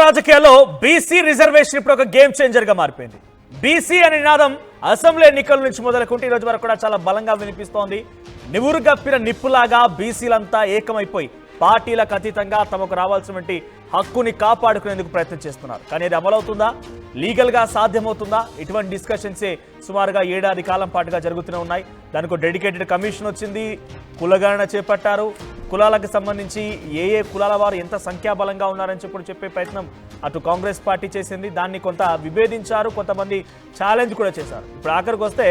రాజకీయాల్లో BC reservation ఇప్పుడు ఒక గేమ్ చేంజర్ గా మారిపోయింది. బీసీ అనే నినాదం అసెంబ్లీ ఎన్నికల నుంచి మొదలుకుంటే ఈ రోజు వరకు కూడా చాలా బలంగా వినిపిస్తోంది. నివురుగప్పిన నిప్పులాగా బీసీలంతా ఏకమైపోయి పార్టీలకు అతీతంగా తమకు రావాల్సినటువంటి హక్కుని కాపాడుకునేందుకు ప్రయత్నం చేస్తున్నారు. కానీ అది అమలవుతుందా, లీగల్ గా సాధ్యమవుతుందా? ఇటువంటి డిస్కషన్సే సుమారుగా 7 ఏడాది కాలం పాటుగా జరుగుతూనే ఉన్నాయి. దానికి డెడికేటెడ్ కమిషన్ వచ్చింది, కులగణన చేపట్టారు. కులాలకు సంబంధించి ఏ కులాల వారు ఎంత సంఖ్యాబలంగా ఉన్నారని చెప్పే ప్రయత్నం అటు కాంగ్రెస్ పార్టీ చేసింది. దాన్ని కొంత విభేదించారు, కొంతమంది ఛాలెంజ్ కూడా చేశారు. ఇప్పుడు ఆఖరికి వస్తే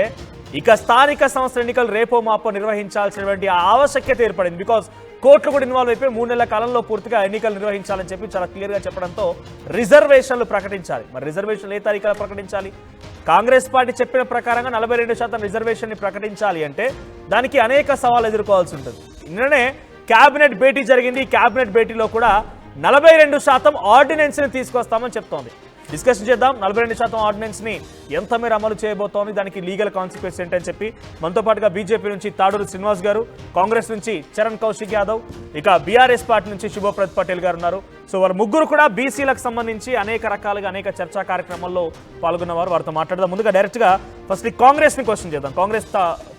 ఇక స్థానిక సంస్థల ఎన్నికలు రేపో మాపో నిర్వహించాల్సినటువంటి ఆవశ్యకత ఏర్పడింది. బికాజ్ కోర్టులు కూడా ఇన్వాల్వ్ అయిపోయి 3 నెలల కాలంలో పూర్తిగా ఎన్నికలు నిర్వహించాలని చెప్పి చాలా క్లియర్గా చెప్పడంతో రిజర్వేషన్లు ప్రకటించాలి. మరి రిజర్వేషన్లు ఏ తారీఖులో ప్రకటించాలి? కాంగ్రెస్ పార్టీ చెప్పిన ప్రకారంగా 42% రిజర్వేషన్ని ప్రకటించాలి అంటే దానికి అనేక సవాళ్ళు ఎదుర్కోవాల్సి ఉంటుంది. నిన్ననే క్యాబినెట్ భేటీ జరిగింది. క్యాబినెట్ భేటీలో కూడా 42% ఆర్డినెన్స్ ని తీసుకొస్తామని చెప్తోంది. డిస్కషన్ చేద్దాం. 42% ఆర్డినెన్స్ ని ఎంత మేర అమలు చేయబోతోంది, దానికి లీగల్ కాన్సిక్వెన్స్ ఏంటని చెప్పి మనతో పాటుగా బీజేపీ నుంచి తాడూరు శ్రీనివాస్ గారు, కాంగ్రెస్ నుంచి చరణ్ కౌశిక్ యాదవ్, ఇక బీఆర్ఎస్ పార్టీ నుంచి శుభప్రద్ పటేల్ గారు ఉన్నారు. సో వారు ముగ్గురు కూడా బీసీలకు సంబంధించి అనేక రకాలుగా అనేక చర్చా కార్యక్రమాల్లో పాల్గొన్నవారు. వారితో మాట్లాడదాం. ముందుగా డైరెక్ట్ గా ఫస్ట్ కాంగ్రెస్ ని క్వశ్చన్ చేద్దాం. కాంగ్రెస్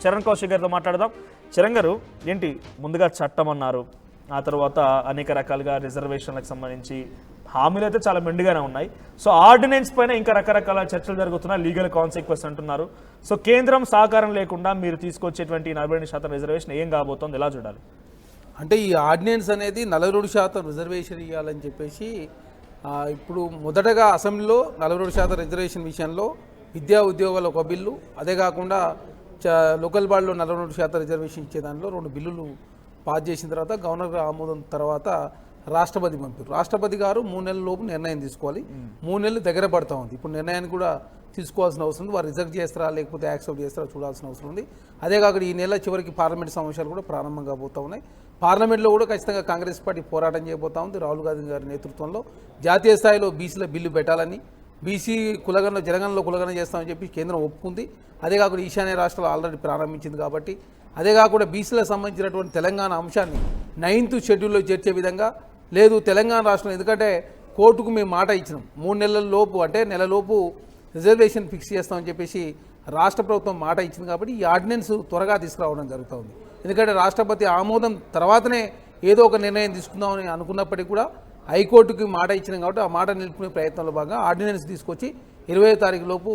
చరణ్ కౌశిక్ గారితో మాట్లాడదాం. చరణ్ గారు, ఏంటి ముందుగా చట్టం అన్నారు, ఆ తర్వాత అనేక రకాలుగా రిజర్వేషన్లకు సంబంధించి హామీలు అయితే చాలా మెండుగానే ఉన్నాయి. సో ఆర్డినెన్స్ పైన ఇంకా రకరకాల చర్చలు జరుగుతున్నాయి, లీగల్ కాన్సిక్వెన్స్ అంటున్నారు. సో కేంద్రం సహకారం లేకుండా మీరు తీసుకొచ్చేటువంటి 42% రిజర్వేషన్ ఏం కాబోతోంది, ఎలా చూడాలి? అంటే ఈ ఆర్డినెన్స్ అనేది 42% రిజర్వేషన్ ఇవ్వాలని చెప్పేసి ఇప్పుడు మొదటగా అసెంబ్లీలో 42% రిజర్వేషన్ విషయంలో విద్యా ఉద్యోగాల ఒక బిల్లు, అదే కాకుండా లోకల్ బాడీలో 42% రిజర్వేషన్ ఇచ్చే దానిలో 2 బిల్లులు పాస్ చేసిన తర్వాత గవర్నర్ ఆమోదం తర్వాత రాష్ట్రపతి పంపారు. రాష్ట్రపతి గారు 3 నెలల లోపు నిర్ణయం తీసుకోవాలి. 3 నెలలు దగ్గర పడతా ఉంది. ఇప్పుడు నిర్ణయాన్ని కూడా తీసుకోవాల్సిన అవసరం ఉంది. వారు రిజెక్ట్ చేస్తారా లేకపోతే యాక్సెప్ట్ చేస్తారా చూడాల్సిన అవసరం ఉంది. అదే కాకుండా ఈ నెల చివరికి పార్లమెంట్ సమావేశాలు కూడా ప్రారంభం కాబోతూ ఉన్నాయి. పార్లమెంట్లో కూడా ఖచ్చితంగా కాంగ్రెస్ పార్టీ పోరాటం చేయబోతా ఉంది. రాహుల్ గాంధీ గారి నేతృత్వంలో జాతీయ స్థాయిలో బీసీల బిల్లు పెట్టాలని, బీసీ కులగణన జనగణనలో కులగణన చేస్తామని చెప్పి కేంద్రం ఒప్పుకుంది. అదే కాకుండా ఈశాన్య రాష్ట్రాలు ఆల్రెడీ ప్రారంభించింది కాబట్టి, అదే కాకుండా బీసీలకు సంబంధించినటువంటి తెలంగాణ అంశాన్ని 9th షెడ్యూల్లో చేర్చే విధంగా లేదు తెలంగాణ రాష్ట్రం, ఎందుకంటే కోర్టుకు మేము మాట ఇచ్చినాం 3 నెలల లోపు అంటే నెలలోపు రిజర్వేషన్ ఫిక్స్ చేస్తామని చెప్పేసి రాష్ట్ర ప్రభుత్వం మాట ఇచ్చింది. కాబట్టి ఈ ఆర్డినెన్స్ త్వరగా తీసుకురావడం జరుగుతుంది. ఎందుకంటే రాష్ట్రపతి ఆమోదం తర్వాతనే ఏదో ఒక నిర్ణయం తీసుకుందామని అనుకున్నప్పటికీ కూడా హైకోర్టుకి మాట ఇచ్చినాం కాబట్టి ఆ మాట నిలుపుకునే ప్రయత్నంలో భాగంగా ఆర్డినెన్స్ తీసుకొచ్చి 20వ తారీఖు లోపు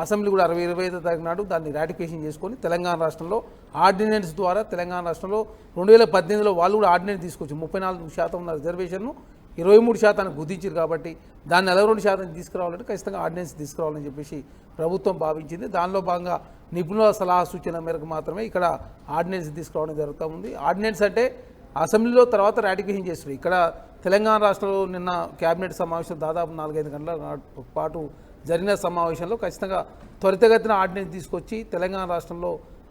అసెంబ్లీ కూడా 25వ తారీఖు నాడు దాన్ని రాటిఫికేషన్ చేసుకొని తెలంగాణ రాష్ట్రంలో ఆర్డినెన్స్ ద్వారా తెలంగాణ రాష్ట్రంలో 2018లో వాళ్ళు కూడా ఆర్డినెన్స్ తీసుకొచ్చి 34% ఉన్న రిజర్వేషన్ను 23% కుదించారు. కాబట్టి దాన్ని 42% తీసుకురావాలంటే ఖచ్చితంగా ఆర్డినెన్స్ తీసుకురావాలని చెప్పేసి ప్రభుత్వం భావించింది. దానిలో భాగంగా నిపుణుల సలహా సూచన మేరకు మాత్రమే ఇక్కడ ఆర్డినెన్స్ తీసుకురావడం జరుగుతూ ఉంది. ఆర్డినెన్స్ అంటే అసెంబ్లీలో తర్వాత రాటిఫికేషన్ చేస్తారు. ఇక్కడ తెలంగాణ రాష్ట్రంలో నిన్న క్యాబినెట్ సమావేశం దాదాపు 4-5 గంటల పాటు జరిగిన సమావేశంలో ఖచ్చితంగా త్వరితగతిన ఆర్డినెన్స్ తీసుకొచ్చి తెలంగాణ రాష్ట్రంలో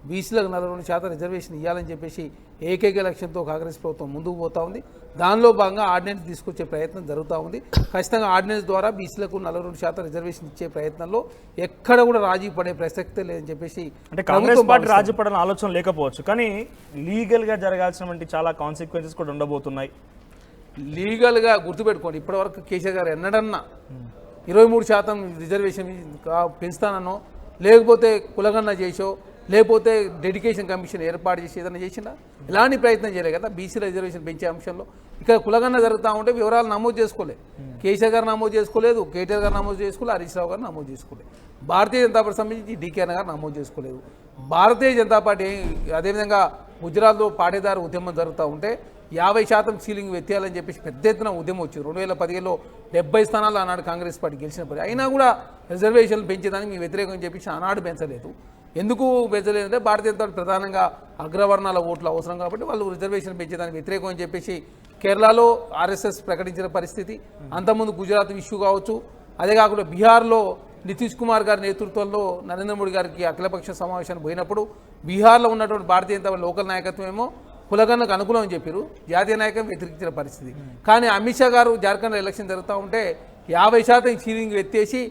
బీసీలకు 42% రిజర్వేషన్ ఇవ్వాలని చెప్పేసి ఏకైక లక్ష్యంతో కాంగ్రెస్ ప్రభుత్వం ముందుకు పోతా ఉంది. దానిలో భాగంగా ఆర్డినెన్స్ తీసుకొచ్చే ప్రయత్నం జరుగుతూ ఉంది. ఖచ్చితంగా ఆర్డినెన్స్ ద్వారా బీసీలకు 42% రిజర్వేషన్ ఇచ్చే ప్రయత్నంలో ఎక్కడ కూడా రాజీ పడే ప్రసక్తే లేదని చెప్పేసి, అంటే కాంగ్రెస్ పార్టీ రాజీ పడాలని ఆలోచన లేకపోవచ్చు, కానీ లీగల్గా జరగాల్సినటువంటి చాలా కాన్సిక్వెన్సెస్ కూడా ఉండబోతున్నాయి. లీగల్గా గుర్తుపెట్టుకోండి, ఇప్పటివరకు కేసీఆర్ గారు ఎన్నడన్నా 23% రిజర్వేషన్ పెంచుతానో లేకపోతే కులగణన చేసో లేకపోతే డెడికేషన్ కమిషన్ ఏర్పాటు చేసి ఏదైనా చేసినా ఇలాంటి ప్రయత్నం చేయలేదు కదా. బీసీ రిజర్వేషన్ పెంచే అంశంలో ఇక్కడ కులగణన జరుగుతూ ఉంటే వివరాలు నమోదు చేసుకోలేదు. కేసీఆర్ గారు నమోదు చేసుకోలేదు, కేటీఆర్ గారు నమోదు చేసుకోలేదు, హరీష్ రావు గారు నమోదు చేసుకోలేదు, భారతీయ జనతా పార్టీ సంబంధించి డీకేఆర్ గారు నమోదు చేసుకోలేదు. భారతీయ జనతా పార్టీ అదేవిధంగా గుజరాత్లో పాటేదారు ఉద్యమం జరుగుతూ ఉంటే 50% సీలింగ్ ఎత్తేయాలని చెప్పేసి పెద్ద ఎత్తున ఉద్యమం వచ్చింది. 2015లో 70 స్థానాలు ఆనాడు కాంగ్రెస్ పార్టీ గెలిచినప్పుడు అయినా కూడా రిజర్వేషన్లు పెంచేదానికి మీ వ్యతిరేకం అని చెప్పేసి ఆనాడు పెంచలేదు. ఎందుకు పెంచలేదంటే భారతీయ జనతా పార్టీ ప్రధానంగా అగ్రవర్ణాల ఓట్లు అవసరం కాబట్టి వాళ్ళు రిజర్వేషన్ పెంచేదానికి వ్యతిరేకం అని చెప్పేసి కేరళలో ఆర్ఎస్ఎస్ ప్రకటించిన పరిస్థితి, అంతకుముందు గుజరాత్ ఇష్యూ కావచ్చు, అదే కాకుండా బీహార్లో నితీష్ కుమార్ గారి నేతృత్వంలో నరేంద్ర మోడీ గారికి అఖిలపక్ష సమావేశానికి పోయినప్పుడు బీహార్లో ఉన్నటువంటి భారతీయ జనతా పార్టీ లోకల్ నాయకత్వం ఏమో కులగణనకు అనుకూలం అని చెప్పారు, జాతీయ నాయకం వ్యతిరేకించిన పరిస్థితి. కానీ అమిత్ షా గారు జార్ఖండ్లో ఎలక్షన్ జరుగుతూ ఉంటే 50% సీలింగ్ ఎత్తేసి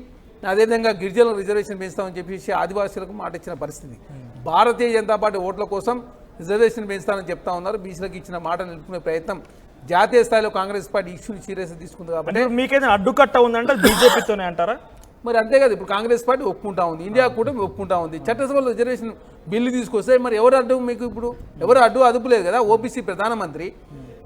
అదేవిధంగా గిరిజనుల రిజర్వేషన్ పెంచుతామని చెప్పేసి ఆదివాసీలకు మాట ఇచ్చిన పరిస్థితి. భారతీయ జనతా పార్టీ ఓట్ల కోసం రిజర్వేషన్ పెంచుతానని చెప్తా ఉన్నారు. బీసీలకు ఇచ్చిన మాట నిలుపుకునే ప్రయత్నం జాతీయ స్థాయిలో కాంగ్రెస్ పార్టీ ఇష్యూని సీరియస్ తీసుకుంది కాబట్టి అంటే మీకేదైనా అడ్డుకట్ట ఉందంటే బీజేపీతోనే అంటారా? మరి అంతే కదా, ఇప్పుడు కాంగ్రెస్ పార్టీ ఒప్పుకుంటా ఉంది, ఇండియా కూడా ఒప్పుకుంటా ఉంది. చట్టసభలో రిజర్వేషన్ బిల్లు తీసుకొస్తే మరి ఎవరు అడ్డు? మీకు ఇప్పుడు ఎవరు అడ్డు అదుపు లేదు కదా. ఓబీసీ ప్రధానమంత్రి,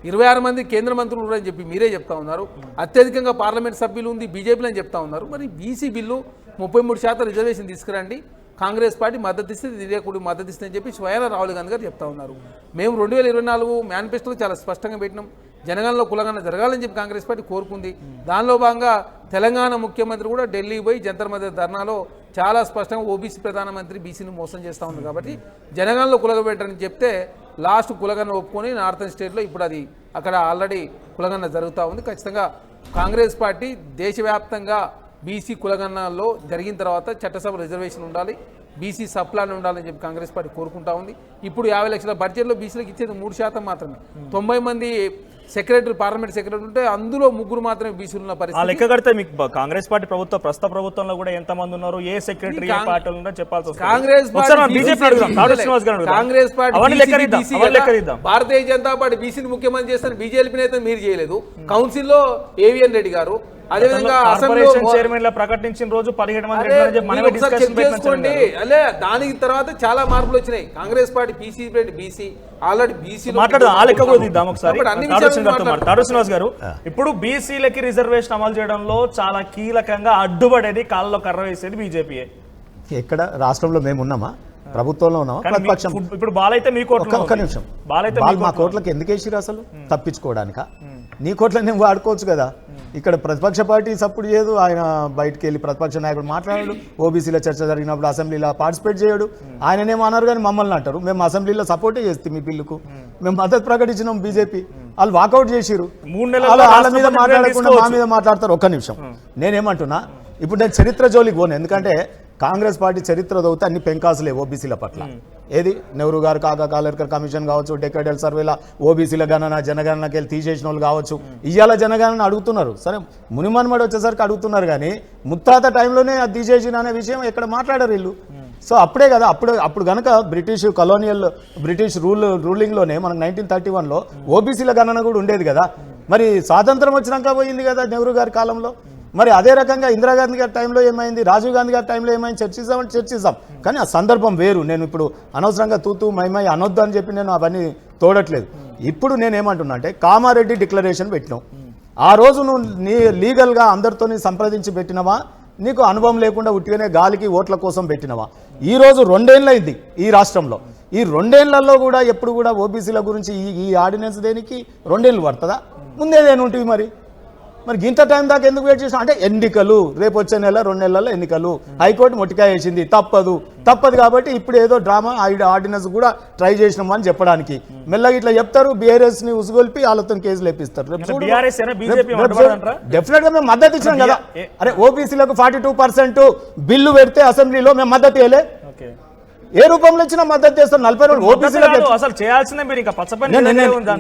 26 మంది కేంద్ర మంత్రులు కూడా అని చెప్పి మీరే చెప్తా ఉన్నారు. అత్యధికంగా పార్లమెంట్ సభ్యులు ఉంది బీజేపీలో అని చెప్తా ఉన్నారు. మరి బీసీ బిల్లు 33% రిజర్వేషన్ తీసుకురండి, కాంగ్రెస్ పార్టీ మద్దతు ఇస్తే ఇండియా కూడా మద్దతు ఇస్తే అని చెప్పి స్వయాన రాహుల్ గాంధీ గారు చెప్తా ఉన్నారు. మేము 2024 మేనిఫెస్టోలో చాలా స్పష్టంగా పెట్టినాం, జనగణనలో కులగణన జరగాలని చెప్పి కాంగ్రెస్ పార్టీ కోరుకుంది. దానిలో భాగంగా తెలంగాణ ముఖ్యమంత్రి కూడా ఢిల్లీ పోయి జంతర్ మంతర్ ధర్నాలో చాలా స్పష్టంగా ఓబీసీ ప్రధానమంత్రి బీసీని మోసం చేస్తూ ఉంది. కాబట్టి జనగణనలో కులగబెట్టని చెప్తే లాస్ట్ కులగణన ఒప్పుకొని నార్థన్ స్టేట్లో ఇప్పుడు అది అక్కడ ఆల్రెడీ కులగణన జరుగుతూ ఉంది. ఖచ్చితంగా కాంగ్రెస్ పార్టీ దేశవ్యాప్తంగా బీసీ కులగణనలో జరిగిన తర్వాత చట్టసభ రిజర్వేషన్ ఉండాలి, బీసీ సప్లాన్ ఉండాలని చెప్పి కాంగ్రెస్ పార్టీ కోరుకుంటా ఉంది. ఇప్పుడు 50 లక్షల బడ్జెట్లో బీసీలకు ఇచ్చేది 3% మాత్రమే. 90 మంది సెక్రటరీ, పార్లమెంట్ సెక్రటరీ ఉంటే అందులో 3 మాత్రమే బీసీలు ఉన్న పరిస్థితి. లెక్క కడితే మీకు కాంగ్రెస్ పార్టీ ప్రస్తుత ప్రభుత్వంలో కూడా ఎంత మంది ఉన్నారు, ఏ సెక్రటరీ ఏ పార్టీలు ఉన్నారో చెప్పాల్సి వస్తుంది. కాంగ్రెస్ పార్టీ భారతీయ జనతా పార్టీ బీసీని ముఖ్యమంత్రి చేస్తాను, బీజేపీ నేత మీరు చేయలేదు. కౌన్సిల్లో ఏవిఎన్ రెడ్డి గారు, అదేవిధంగా చైర్మన్ ప్రకటించిన రోజు 17 మంది చేసుకోండి. అదే దానికి తర్వాత చాలా మార్పులు వచ్చినాయి. Congress party BC already BC గారు, ఇప్పుడు బీసీలకి రిజర్వేషన్ అమలు చేయడంలో చాలా కీలకంగా అడ్డుపడేది, కాళ్ళలో కర్ర వేసేది బీజేపీయే. ఎక్కడ రాష్ట్రంలో మేము ఉన్నామా, ప్రభుత్వంలో ఉన్నామా, ప్రతిపక్షం? ఇప్పుడు బాలైతే మీ ఒక్క నిమిషం, మా కోట్లకి ఎందుకు వేసిరు అసలు? తప్పించుకోవడానిక? నీ కోట్లని నేను వాడుకోవచ్చు కదా. ఇక్కడ ప్రతిపక్ష పార్టీ సపోర్ట్ చేయదు, ఆయన బయటకు వెళ్ళి ప్రతిపక్ష నాయకుడు మాట్లాడాడు, ఓబీసీలో చర్చ జరిగినప్పుడు అసెంబ్లీలో పార్టిసిపేట్ చేయడు. ఆయననేమో అన్నారు కానీ మమ్మల్ని అంటారు. మేము అసెంబ్లీలో సపోర్టే చేస్తాం మీ బిల్లుకు, మేము మద్దతు ప్రకటించినాం. బీజేపీ వాళ్ళు వాకౌట్ చేసిరు, వాళ్ళ మీద మాట్లాడకుండా మా మీద మాట్లాడతారు. ఒక్క నిమిషం, నేనేమంటున్నా, ఇప్పుడు నేను చరిత్ర జోలికి పోను, ఎందుకంటే కాంగ్రెస్ పార్టీ చరిత్ర చదివితే అన్ని పెంకాసులే ఓబీసీల పట్ల. ఏది నెహ్రూ గారు కాలేకర్ కమిషన్ కావచ్చు, డెకేడల్ సర్వేల ఓబీసీల గణన జనగణనకి వెళ్ళి తీసేసిన వాళ్ళు కావచ్చు, ఇవాళ జనగణన అడుగుతున్నారు. సరే మునిమన్మడి వచ్చేసరికి అడుగుతున్నారు కానీ ముత్తాత టైంలోనే అది తీసేసిన అనే విషయం ఎక్కడ మాట్లాడారు వీళ్ళు. సో అప్పుడే కదా, అప్పుడు కనుక బ్రిటిష్ రూలింగ్లోనే మనకు 1931లో ఓబీసీల గణన కూడా ఉండేది కదా. మరి స్వాతంత్రం వచ్చినాక పోయింది కదా నెహ్రూ గారి కాలంలో. మరి అదే రకంగా ఇందిరాగాంధీ గారి టైంలో ఏమైంది, రాజీవ్ గాంధీ గారి టైంలో ఏమైంది చర్చిద్దాం. కానీ ఆ సందర్భం వేరు. నేను ఇప్పుడు అనవసరంగా తూతూ మైమై అనొద్దు అని చెప్పి నేను అవన్నీ తోడట్లేదు. ఇప్పుడు నేనేమంటున్నా అంటే, కామారెడ్డి డిక్లరేషన్ పెట్టినావు, ఆ రోజు నువ్వు లీగల్గా అందరితో సంప్రదించి పెట్టినవా, నీకు అనుభవం లేకుండా ఉట్టిగానే గాలికి ఓట్ల కోసం పెట్టినవా? ఈ రోజు 2 ఏళ్ళు అయింది ఈ రాష్ట్రంలో. ఈ 2 ఏళ్లలో కూడా ఎప్పుడు కూడా ఓబీసీల గురించి ఈ ఆర్డినెన్స్ దేనికి 2 ఏళ్ళు పడుతుందా? ముందేదేని ఉంటుంది మరి ఇంత టైం దాకా ఎందుకు వెయిట్ చేసాం అంటే, ఎన్నికలు రేపు వచ్చే నెల 2 నెలల్లో ఎన్నికలు, హైకోర్టు మొట్టికాయ వేసింది, తప్పదు కాబట్టి ఇప్పుడు ఏదో డ్రామా ఆర్డినెన్స్ కూడా ట్రై చేసినామని చెప్పడానికి. మెల్లగా ఇట్లా చెప్తారు, బీఆర్ఎస్ ని ఉసుగొల్పి వాళ్ళతో కేసులు వేపిస్తారు. డెఫినెట్ గా మేము మద్దతు ఇచ్చినాం కదా. అరే ఓబీసీలకు 42% బిల్లు పెడితే అసెంబ్లీలో మేము మద్దతు ఇవ్వలే, ఏ రూపంలో ఇచ్చినా మద్దతు చేస్తారు. 40 ఓబీసీలకు అసలు చేయాల్సిందే మీరు, ఇంకా పచ్చపని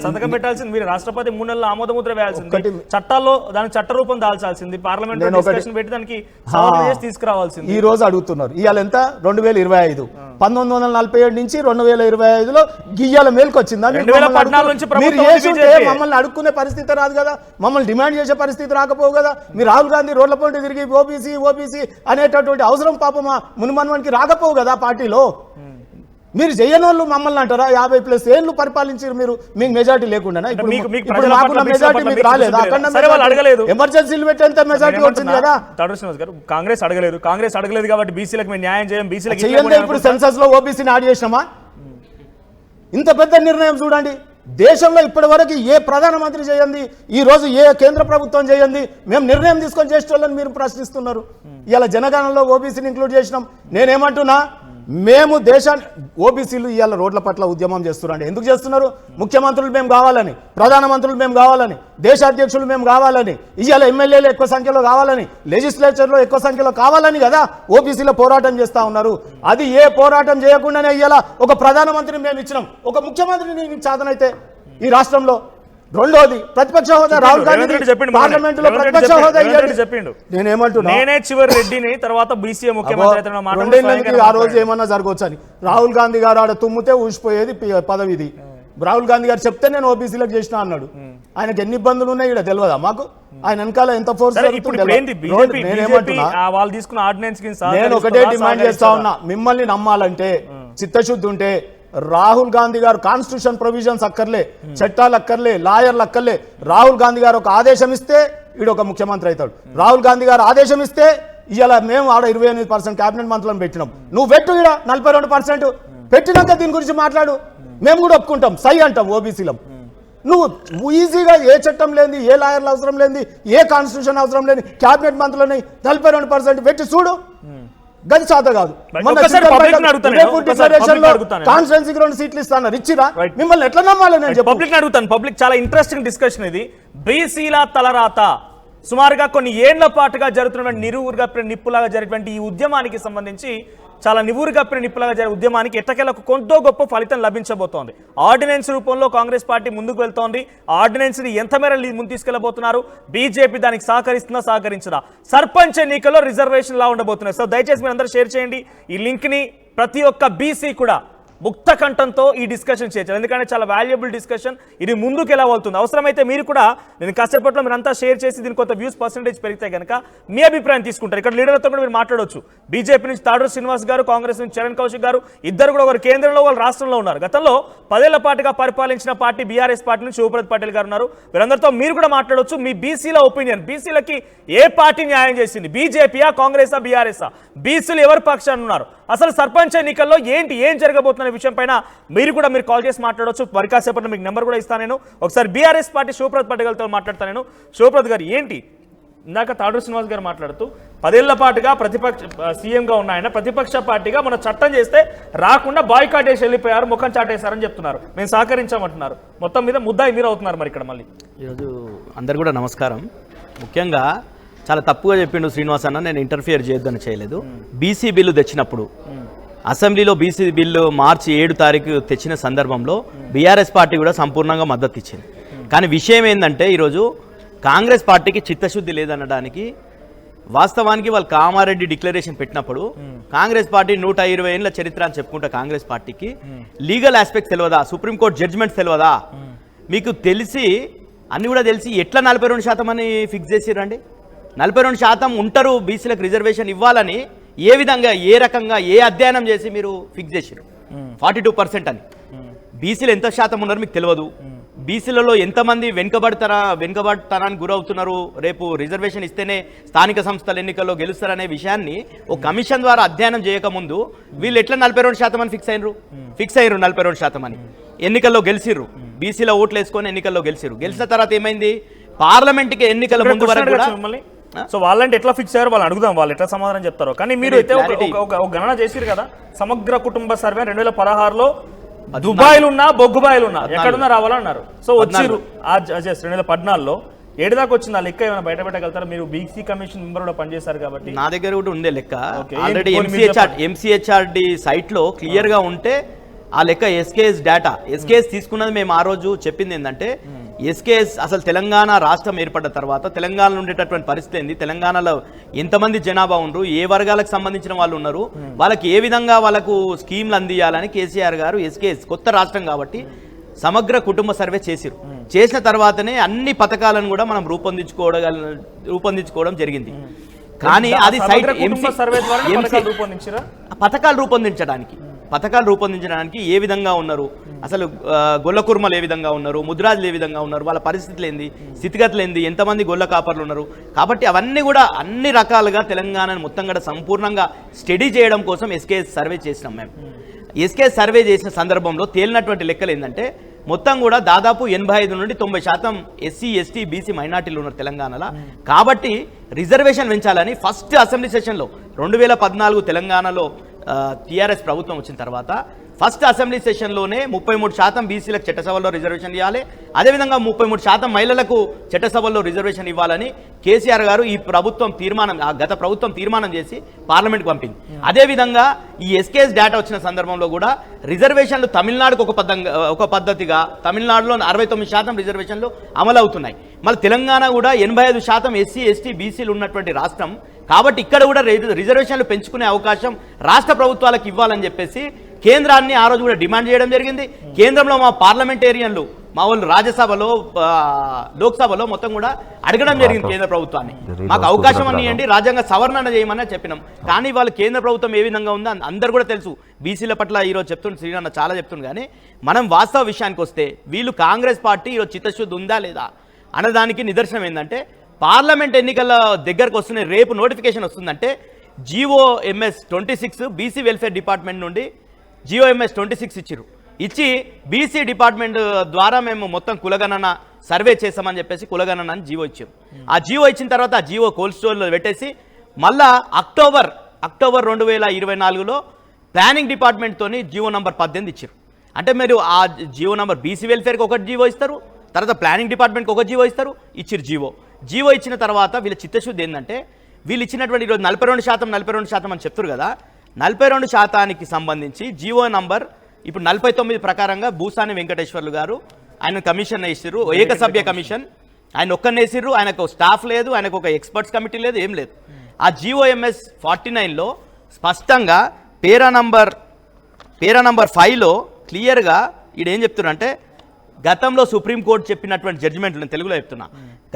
సంతకం పెట్టాల్సింది మీరు, రాష్ట్రపతి 3 నెలల ఆమోదముద్ర వేయాల్సింది, చట్టాల్లో దానికి చట్ట రూపం దాల్చాల్సింది, పార్లమెంట్ డిస్కషన్ పెట్టి దానికి తీసుకురావాల్సింది. ఈ రోజు అడుగుతున్నారు, ఇవాళ ఎంత 2025, 1947 నుంచి 2025లో గియ్యాల మేలుకు వచ్చిందా? మమ్మల్ని అడుక్కునే పరిస్థితి రాదు కదా, మమ్మల్ని డిమాండ్ చేసే పరిస్థితి రాకపోవు కదా. మీరు రాహుల్ గాంధీ రోడ్ల పొంటి తిరిగి ఓబీసీ అనేటటువంటి అవసరం పాపమా మునిమన్వానికి రాకపోవు కదా పార్టీలో. మీరు చేయని వాళ్ళు మమ్మల్ని అంటారా? 50+ ఏళ్ళు పరిపాలించారు మీరు, మీకు మెజార్టీ లేకుండా. ఇప్పుడు మాకున్న మెజార్టీ మీకు రాలేదా? ఎమర్జెన్సీలు పెట్టేంత మెజార్టీ వచ్చింది కదా. కాంగ్రెస్ అడగలేదు కాబట్టి బీసీలకు మేము న్యాయం చేయం, బీసీలకు చేయండి. ఇప్పుడు సెన్సస్ లో ఓబీసీని యాడ్ చేసినామా? ఇంత పెద్ద నిర్ణయం చూడండి. దేశంలో ఇప్పటి వరకు ఏ ప్రధానమంత్రి చేయండి, ఈ రోజు ఏ కేంద్ర ప్రభుత్వం చేయండి, మేము నిర్ణయం తీసుకొని చేసేటోళ్ళని మీరు ప్రశ్నిస్తున్నారు. ఇలా జనగణనలో ఓబీసీని ఇంక్లూడ్ చేసినాం. నేనేమంటున్నా, మేము దేశాన్ని ఓబీసీలు ఇవాళ రోడ్ల పట్ల ఉద్యమం చేస్తున్నారండి. ఎందుకు చేస్తున్నారు? ముఖ్యమంత్రులు మేము కావాలని, ప్రధానమంత్రులు మేము కావాలని, దేశాధ్యక్షులు మేము కావాలని, ఇవాళ ఎమ్మెల్యేలు ఎక్కువ సంఖ్యలో కావాలని, లెజిస్లేచర్లో ఎక్కువ సంఖ్యలో కావాలని కదా ఓబీసీలో పోరాటం చేస్తూ ఉన్నారు. అది ఏ పోరాటం చేయకుండానే ఇవాళ ఒక ప్రధానమంత్రిని మేము ఇచ్చినాం, ఒక ముఖ్యమంత్రిని సాధనైతే ఈ రాష్ట్రంలో. రెండోది ప్రతిపక్ష హోదా, రాహుల్ గాంధీ పార్లమెంటులో ప్రతిపక్ష హోదా చెప్పిండు. నేనేమంటున్నా, నేనే చివరి రెడ్డిని తర్వాత బీసీఏ ముఖ్యమంత్రి ఆ రోజు ఏమన్నా జరగవచ్చు అని. రాహుల్ గాంధీ గారు ఆడ తుమ్మితే ఊసిపోయేది పదవిది. రాహుల్ గాంధీ గారు చెప్తే నేను ఓబీసీలకు చేసిన అన్నాడు. ఆయనకి ఎన్ని ఇబ్బందులు ఉన్నాయి ఇక్కడ తెలియదా మాకు? ఆయన వెనకాల ఎంత ఫోర్స్ వాళ్ళు తీసుకున్న ఆర్డినెన్స్ నేను ఒకటే డిమాండ్ చేస్తా ఉన్నా, మిమ్మల్ని నమ్మాలంటే చిత్తశుద్ధి ఉంటే రాహుల్ గాంధీ గారు కాన్స్టిట్యూషన్ ప్రొవిజన్స్ అక్కర్లే, చట్టాలు అక్కర్లే, లాయర్లు అక్కర్లే. రాహుల్ గాంధీ గారు ఒక ఆదేశం ఇస్తే ఈడు ఒక ముఖ్యమంత్రి అవుతాడు. రాహుల్ గాంధీ గారు ఆదేశం ఇస్తే ఇవాళ మేము ఆడ 28% క్యాబినెట్ మంత్రులను పెట్టినాం. నువ్వు పెట్టు ఈడ 42% పెట్టినాక దీని గురించి మాట్లాడు, మేము కూడా ఒప్పుకుంటాం, సై అంటాం ఓబీసీలం. నువ్వు ఈజీగా ఏ చట్టం లేని, ఏ లాయర్లు అవసరం లేని, ఏ కాన్స్టిట్యూషన్ అవసరం లేని క్యాబినెట్ మంత్రులని 42% పెట్టి చూడు. గది చేత కాదు. కాన్స్టిట్యున్సీకి 2 సీట్లు ఇస్తాను ఇచ్చిరా, మిమ్మల్ని ఎట్లా నమ్మాలి? నేను పబ్లిక్ అడుగుతాను. పబ్లిక్ చాలా ఇంట్రెస్టింగ్ డిస్కషన్ ఇది. బీసీల తలరాత సుమారుగా కొన్ని ఏళ్ల పాటుగా జరుగుతున్న నిరువురుగప్పిన నిప్పులాగా జరిగినటువంటి ఈ ఉద్యమానికి సంబంధించి చాలా నివురుగప్పిన నిప్పులాగా జరిగే ఉద్యమానికి ఎట్టకేలకు కొంత గొప్ప ఫలితం లభించబోతోంది. ఆర్డినెన్స్ రూపంలో కాంగ్రెస్ పార్టీ ముందుకు వెళ్తోంది. ఆర్డినెన్స్ ని ఎంత మేర ముందు తీసుకెళ్లబోతున్నారు? బీజేపీ దానికి సహకరిస్తుందా, సహకరించదా? సర్పంచ్ ఎన్నికల్లో రిజర్వేషన్ లా ఉండబోతున్నాయి. సో దయచేసి మీరు అందరూ షేర్ చేయండి ఈ లింక్ ని. ప్రతి ఒక్క బీసీ కూడా ముక్త కంఠంతో ఈ డిస్కషన్ చేయొచ్చు, ఎందుకంటే చాలా వాల్యుబుల్ డిస్కషన్. ఇది ముందుకు ఎలా వెళ్తుంది? అవసరమైతే మీరు కూడా నేను కాసేపట్లో మీరు అంతా షేర్ చేసి దీని కొంత వ్యూస్ పర్సెంటేజ్ పెరిగితే కనుక మీ అభిప్రాయం తీసుకుంటారు. ఇక్కడ లీడర్లతో కూడా మీరు మాట్లాడవచ్చు. బీజేపీ నుంచి తాడూరు శ్రీనివాస్ గారు, కాంగ్రెస్ నుంచి చరణ్ కౌశిక్ గారు, ఇద్దరు కూడా ఒకరు కేంద్రంలో, వాళ్ళు రాష్ట్రంలో ఉన్నారు. గతంలో 10 ఏళ్ల పాటుగా పరిపాలించిన పార్టీ బీఆర్ఎస్ పార్టీ నుంచి శివప్రద్ పటేల్ గారు ఉన్నారు. వీరందరితో మీరు కూడా మాట్లాడవచ్చు. మీ బీసీల ఒపీనియన్, బీసీలకి ఏ పార్టీ న్యాయం చేసింది? బీజేపీయా, కాంగ్రెసా, బీఆర్ఎస్ఆ? బీసీలు ఎవరు పక్షాన్ని ఉన్నారు? అసలు సర్పంచ్ ఎన్నికల్లో ఏం జరగబోతున్న విషయం పైన మీరు కాల్ చేసి మాట్లాడవచ్చు. మరి కాసేపట్లో మీకు నెంబర్ కూడా ఇస్తాను నేను. ఒకసారి బీఆర్ఎస్ పార్టీ శివప్రద్ పటేల్తో మాట్లాడతాను నేను. శివప్రద్ గారు, ఏంటి ఇందాక తాడూరు శ్రీనివాస్ గారు మాట్లాడుతూ 10 ఏళ్ల పాటుగా సీఎంగా ఉన్న ఆయన ప్రతిపక్ష పార్టీగా మన చట్టం చేస్తే రాకుండా బాయ్కాట్ చేసి వెళ్ళిపోయారు, ముఖం చాటేశారని చెప్తున్నారు. మేము సహకరించామంటున్నారు. మొత్తం మీద ముద్దాయి మీరు అవుతున్నారు. మరి ఇక్కడ మళ్ళీ ఈరోజు అందరు కూడా నమస్కారం. ముఖ్యంగా చాలా తప్పుగా చెప్పిండు శ్రీనివాస్ అన్న, నేను ఇంటర్ఫియర్ చేయొద్దని చేయలేదు. బీసీ బిల్లు తెచ్చినప్పుడు అసెంబ్లీలో బీసీ బిల్లు మార్చి 7 తారీఖు తెచ్చిన సందర్భంలో బీఆర్ఎస్ పార్టీ కూడా సంపూర్ణంగా మద్దతు ఇచ్చింది. కానీ విషయం ఏంటంటే ఈరోజు కాంగ్రెస్ పార్టీకి చిత్తశుద్ధి లేదనడానికి వాస్తవానికి వాళ్ళు కామారెడ్డి డిక్లరేషన్ పెట్టినప్పుడు కాంగ్రెస్ పార్టీ 120 ఏళ్ల చరిత్ర అని చెప్పుకుంటా. కాంగ్రెస్ పార్టీకి లీగల్ ఆస్పెక్ట్స్ తెలియదా? సుప్రీంకోర్టు జడ్జిమెంట్స్ తెలియదా? మీకు తెలిసి అన్ని కూడా తెలిసి ఎట్లా 42% అని ఫిక్స్ చేసిరండి? 42% ఉంటారు బీసీలకు రిజర్వేషన్ ఇవ్వాలని ఏ విధంగా, ఏ రకంగా, ఏ అధ్యయనం చేసి మీరు ఫిక్స్ చేసారు 42% అని? బీసీలు ఎంత శాతం ఉన్నారు మీకు తెలియదు. బీసీలలో ఎంతమంది వెనుకబడతనానికి గురవుతున్నారు, రేపు రిజర్వేషన్ ఇస్తేనే స్థానిక సంస్థల ఎన్నికల్లో గెలుస్తారనే విషయాన్ని ఒక కమిషన్ ద్వారా అధ్యయనం చేయకముందు వీళ్ళు ఎట్లా 42% అని ఫిక్స్ అయ్యారు 42% అని. ఎన్నికల్లో గెలిచిర్రు, బీసీలో ఓట్లు వేసుకొని ఎన్నికల్లో గెలిచిన తర్వాత ఏమైంది? పార్లమెంట్కి ఎన్నికల ముందు వరకు కూడా సో వాళ్ళంటే ఎట్లా ఫిక్స్ అయ్యారు వాళ్ళు అడుగుదాం, వాళ్ళు ఎట్లా సమాధానం చెప్తారో. కానీ మీరు అయితే ఒక గణన చేసిరు కదా, సమగ్ర కుటుంబ సర్వే 2016లో దుబాయ్లు ఉన్నా, బొగ్గుబాయిలు ఉన్నా, ఎక్కడున్నా రావాలన్నారు. సో వచ్చిరు 2014లో 7 దాకా వచ్చింది. ఆ లెక్క ఏమైనా బయట పెట్టగలుగుతారా? మీరు బీసీ కమిషన్ మెంబర్ కూడా పనిచేశారు కాబట్టి. నా దగ్గర కూడా ఉండే లెక్క ఆల్రెడీ ఎంసీహెచ్ఆర్డి సైట్ లో క్లియర్ గా ఉంటే ఆ లెక్క ఎస్కేఎస్ డేటా. ఎస్కేఎస్ తీసుకున్నది మేము ఆ రోజు చెప్పింది ఏంటంటే, ఎస్కేఎస్ అసలు తెలంగాణ రాష్ట్రం ఏర్పడ్డ తర్వాత తెలంగాణలో ఉండేటటువంటి పరిస్థితి ఏంది, తెలంగాణలో ఎంతమంది జనాభా ఉన్నారు, ఏ వర్గాలకు సంబంధించిన వాళ్ళు ఉన్నారు, వాళ్ళకి ఏ విధంగా వాళ్ళకు స్కీమ్లు అందియాలని కేసీఆర్ గారు ఎస్కేఎస్ కొత్త రాష్ట్రం కాబట్టి సమగ్ర కుటుంబ సర్వే చేసిన తర్వాతనే అన్ని పథకాలను కూడా మనం రూపొందించుకోవడం జరిగింది. కానీ అది సైట్ పథకాలు రూపొందించడానికి ఏ విధంగా ఉన్నారు, అసలు గొల్ల కుర్మలు ఏ విధంగా ఉన్నారు, ముద్రాజులు ఏ విధంగా ఉన్నారు, వాళ్ళ పరిస్థితులు ఏంది, స్థితిగతులు ఏంది, ఎంతమంది గొల్ల కాపర్లు ఉన్నారు. కాబట్టి అవన్నీ కూడా అన్ని రకాలుగా తెలంగాణను మొత్తం కూడా సంపూర్ణంగా స్టడీ చేయడం కోసం ఎస్కేఎస్ సర్వే చేసినాం మేము. ఎస్కేఎస్ సర్వే చేసిన సందర్భంలో తేలినటువంటి లెక్కలు ఏంటంటే, మొత్తం కూడా దాదాపు 85 నుండి 90% ఎస్సీ, ఎస్టీ, బీసీ మైనార్టీలు ఉన్నారు తెలంగాణలో. కాబట్టి రిజర్వేషన్ పెంచాలని ఫస్ట్ అసెంబ్లీ సెషన్లో 2014 తెలంగాణలో టీఆర్ఎస్ ప్రభుత్వం వచ్చిన తర్వాత ఫస్ట్ అసెంబ్లీ సెషన్లోనే 33% బీసీలకు చట్టసభల్లో రిజర్వేషన్ ఇవ్వాలి, అదేవిధంగా 33% మహిళలకు చట్టసభల్లో రిజర్వేషన్ ఇవ్వాలని కేసీఆర్ గారు గత ప్రభుత్వం తీర్మానం చేసి పార్లమెంట్కి పంపింది. అదేవిధంగా ఈ ఎస్కేఎస్ డేటా వచ్చిన సందర్భంలో కూడా రిజర్వేషన్లు తమిళనాడుకు ఒక పద్ధతిగా, తమిళనాడులో 69% రిజర్వేషన్లు అమలు అవుతున్నాయి. మళ్ళీ తెలంగాణ కూడా 85% ఎస్సీ, ఎస్టీ, బీసీలు ఉన్నటువంటి రాష్ట్రం కాబట్టి ఇక్కడ కూడా రిజర్వేషన్లు పెంచుకునే అవకాశం రాష్ట్ర ప్రభుత్వాలకు ఇవ్వాలని చెప్పేసి కేంద్రాన్ని ఆ రోజు కూడా డిమాండ్ చేయడం జరిగింది. కేంద్రంలో మా పార్లమెంటేరియన్లు మా వాళ్ళు రాజ్యసభలో లోక్సభలో మొత్తం కూడా అడగడం జరిగింది కేంద్ర ప్రభుత్వాన్ని, మాకు అవకాశం అనియండి, రాజ్యాంగ సవరణ చేయమని చెప్పినాం. కానీ వాళ్ళు కేంద్ర ప్రభుత్వం ఏ విధంగా ఉందో అందరు కూడా తెలుసు. బీసీల పట్ల ఈరోజు చెప్తుంది శ్రీనన్న చాలా చెప్తుంది. కానీ మనం వాస్తవ విషయానికి వస్తే వీళ్ళు కాంగ్రెస్ పార్టీ ఈరోజు చిత్తశుద్ధి ఉందా లేదా అన్నదానికి నిదర్శనం ఏంటంటే పార్లమెంట్ ఎన్నికల దగ్గరకు వస్తున్నాయి. రేపు నోటిఫికేషన్ వస్తుందంటే GOMS 26 బీసీ వెల్ఫేర్ డిపార్ట్మెంట్ నుండి GOMS 26 ఇచ్చి బీసీ డిపార్ట్మెంట్ ద్వారా మేము మొత్తం కులగణన సర్వే చేస్తామని చెప్పేసి కులగణన అని జీవో ఇచ్చారు. ఆ జీవో ఇచ్చిన తర్వాత ఆ జీవో కోల్డ్ స్టోర్లో పెట్టేసి మళ్ళా అక్టోబర్ 2024లో ప్లానింగ్ డిపార్ట్మెంట్తోని జీవో నంబర్ 18 ఇచ్చారు. అంటే మీరు ఆ జీవో నంబర్ బీసీ వెల్ఫేర్కి ఒకటి జీవో ఇస్తారు, తర్వాత ప్లానింగ్ డిపార్ట్మెంట్కి ఒక జీవో ఇస్తారు, ఇచ్చిరు జీవో ఇచ్చిన తర్వాత వీళ్ళ చిత్తశుద్ధి ఏంటంటే వీళ్ళు ఇచ్చినటువంటి ఈరోజు 42% అని చెప్తారు కదా, 42% సంబంధించి జీవో నంబర్ ఇప్పుడు 49 ప్రకారంగా భూసాని వెంకటేశ్వర్లు గారు ఆయన కమిషన్ వేసిర్రు, ఏకసభ్య కమిషన్. ఆయన ఒక్కరిని వేసిర్రు, ఆయనకు స్టాఫ్ లేదు, ఆయనకు ఒక ఎక్స్పర్ట్స్ కమిటీ లేదు, ఏం లేదు. ఆ GOMS 49లో స్పష్టంగా పేరా నంబర్ 5లో క్లియర్గా ఈడేం చెప్తున్నారంటే గతంలో సుప్రీంకోర్టు చెప్పినటువంటి జడ్జిమెంట్లు, నేను తెలుగులో చెప్తున్నా,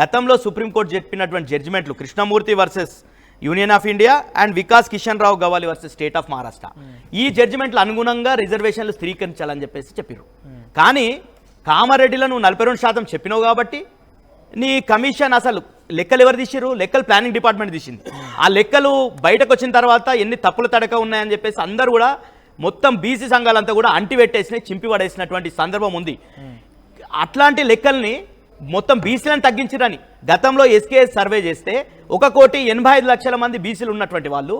గతంలో సుప్రీంకోర్టు చెప్పినటువంటి జడ్జిమెంట్లు Krishnamurthy versus union of India and Vikas Kishan Rao Gawali versus State of Maharashtra, ఈ జడ్జిమెంట్లు అనుగుణంగా రిజర్వేషన్లు స్థిరీకరించాలని చెప్పేసి చెప్పారు. కానీ కామారెడ్డిలో నువ్వు 42% చెప్పినావు కాబట్టి నీ కమిషన్ అసలు లెక్కలు ఎవరు తీసిరు? లెక్కలు ప్లానింగ్ డిపార్ట్మెంట్ తీసింది. ఆ లెక్కలు బయటకు వచ్చిన తర్వాత ఎన్ని తప్పులు తడక ఉన్నాయని చెప్పేసి అందరూ కూడా మొత్తం బీసీ సంఘాలంతా కూడా అంటిపెట్టేసినాయి, చింపి పడేసినటువంటి సందర్భం ఉంది. అట్లాంటి లెక్కల్ని మొత్తం బీసీలను తగ్గించిరని గతంలో SKS సర్వే చేస్తే 1,85,00,000 మంది బీసీలు ఉన్నటువంటి వాళ్ళు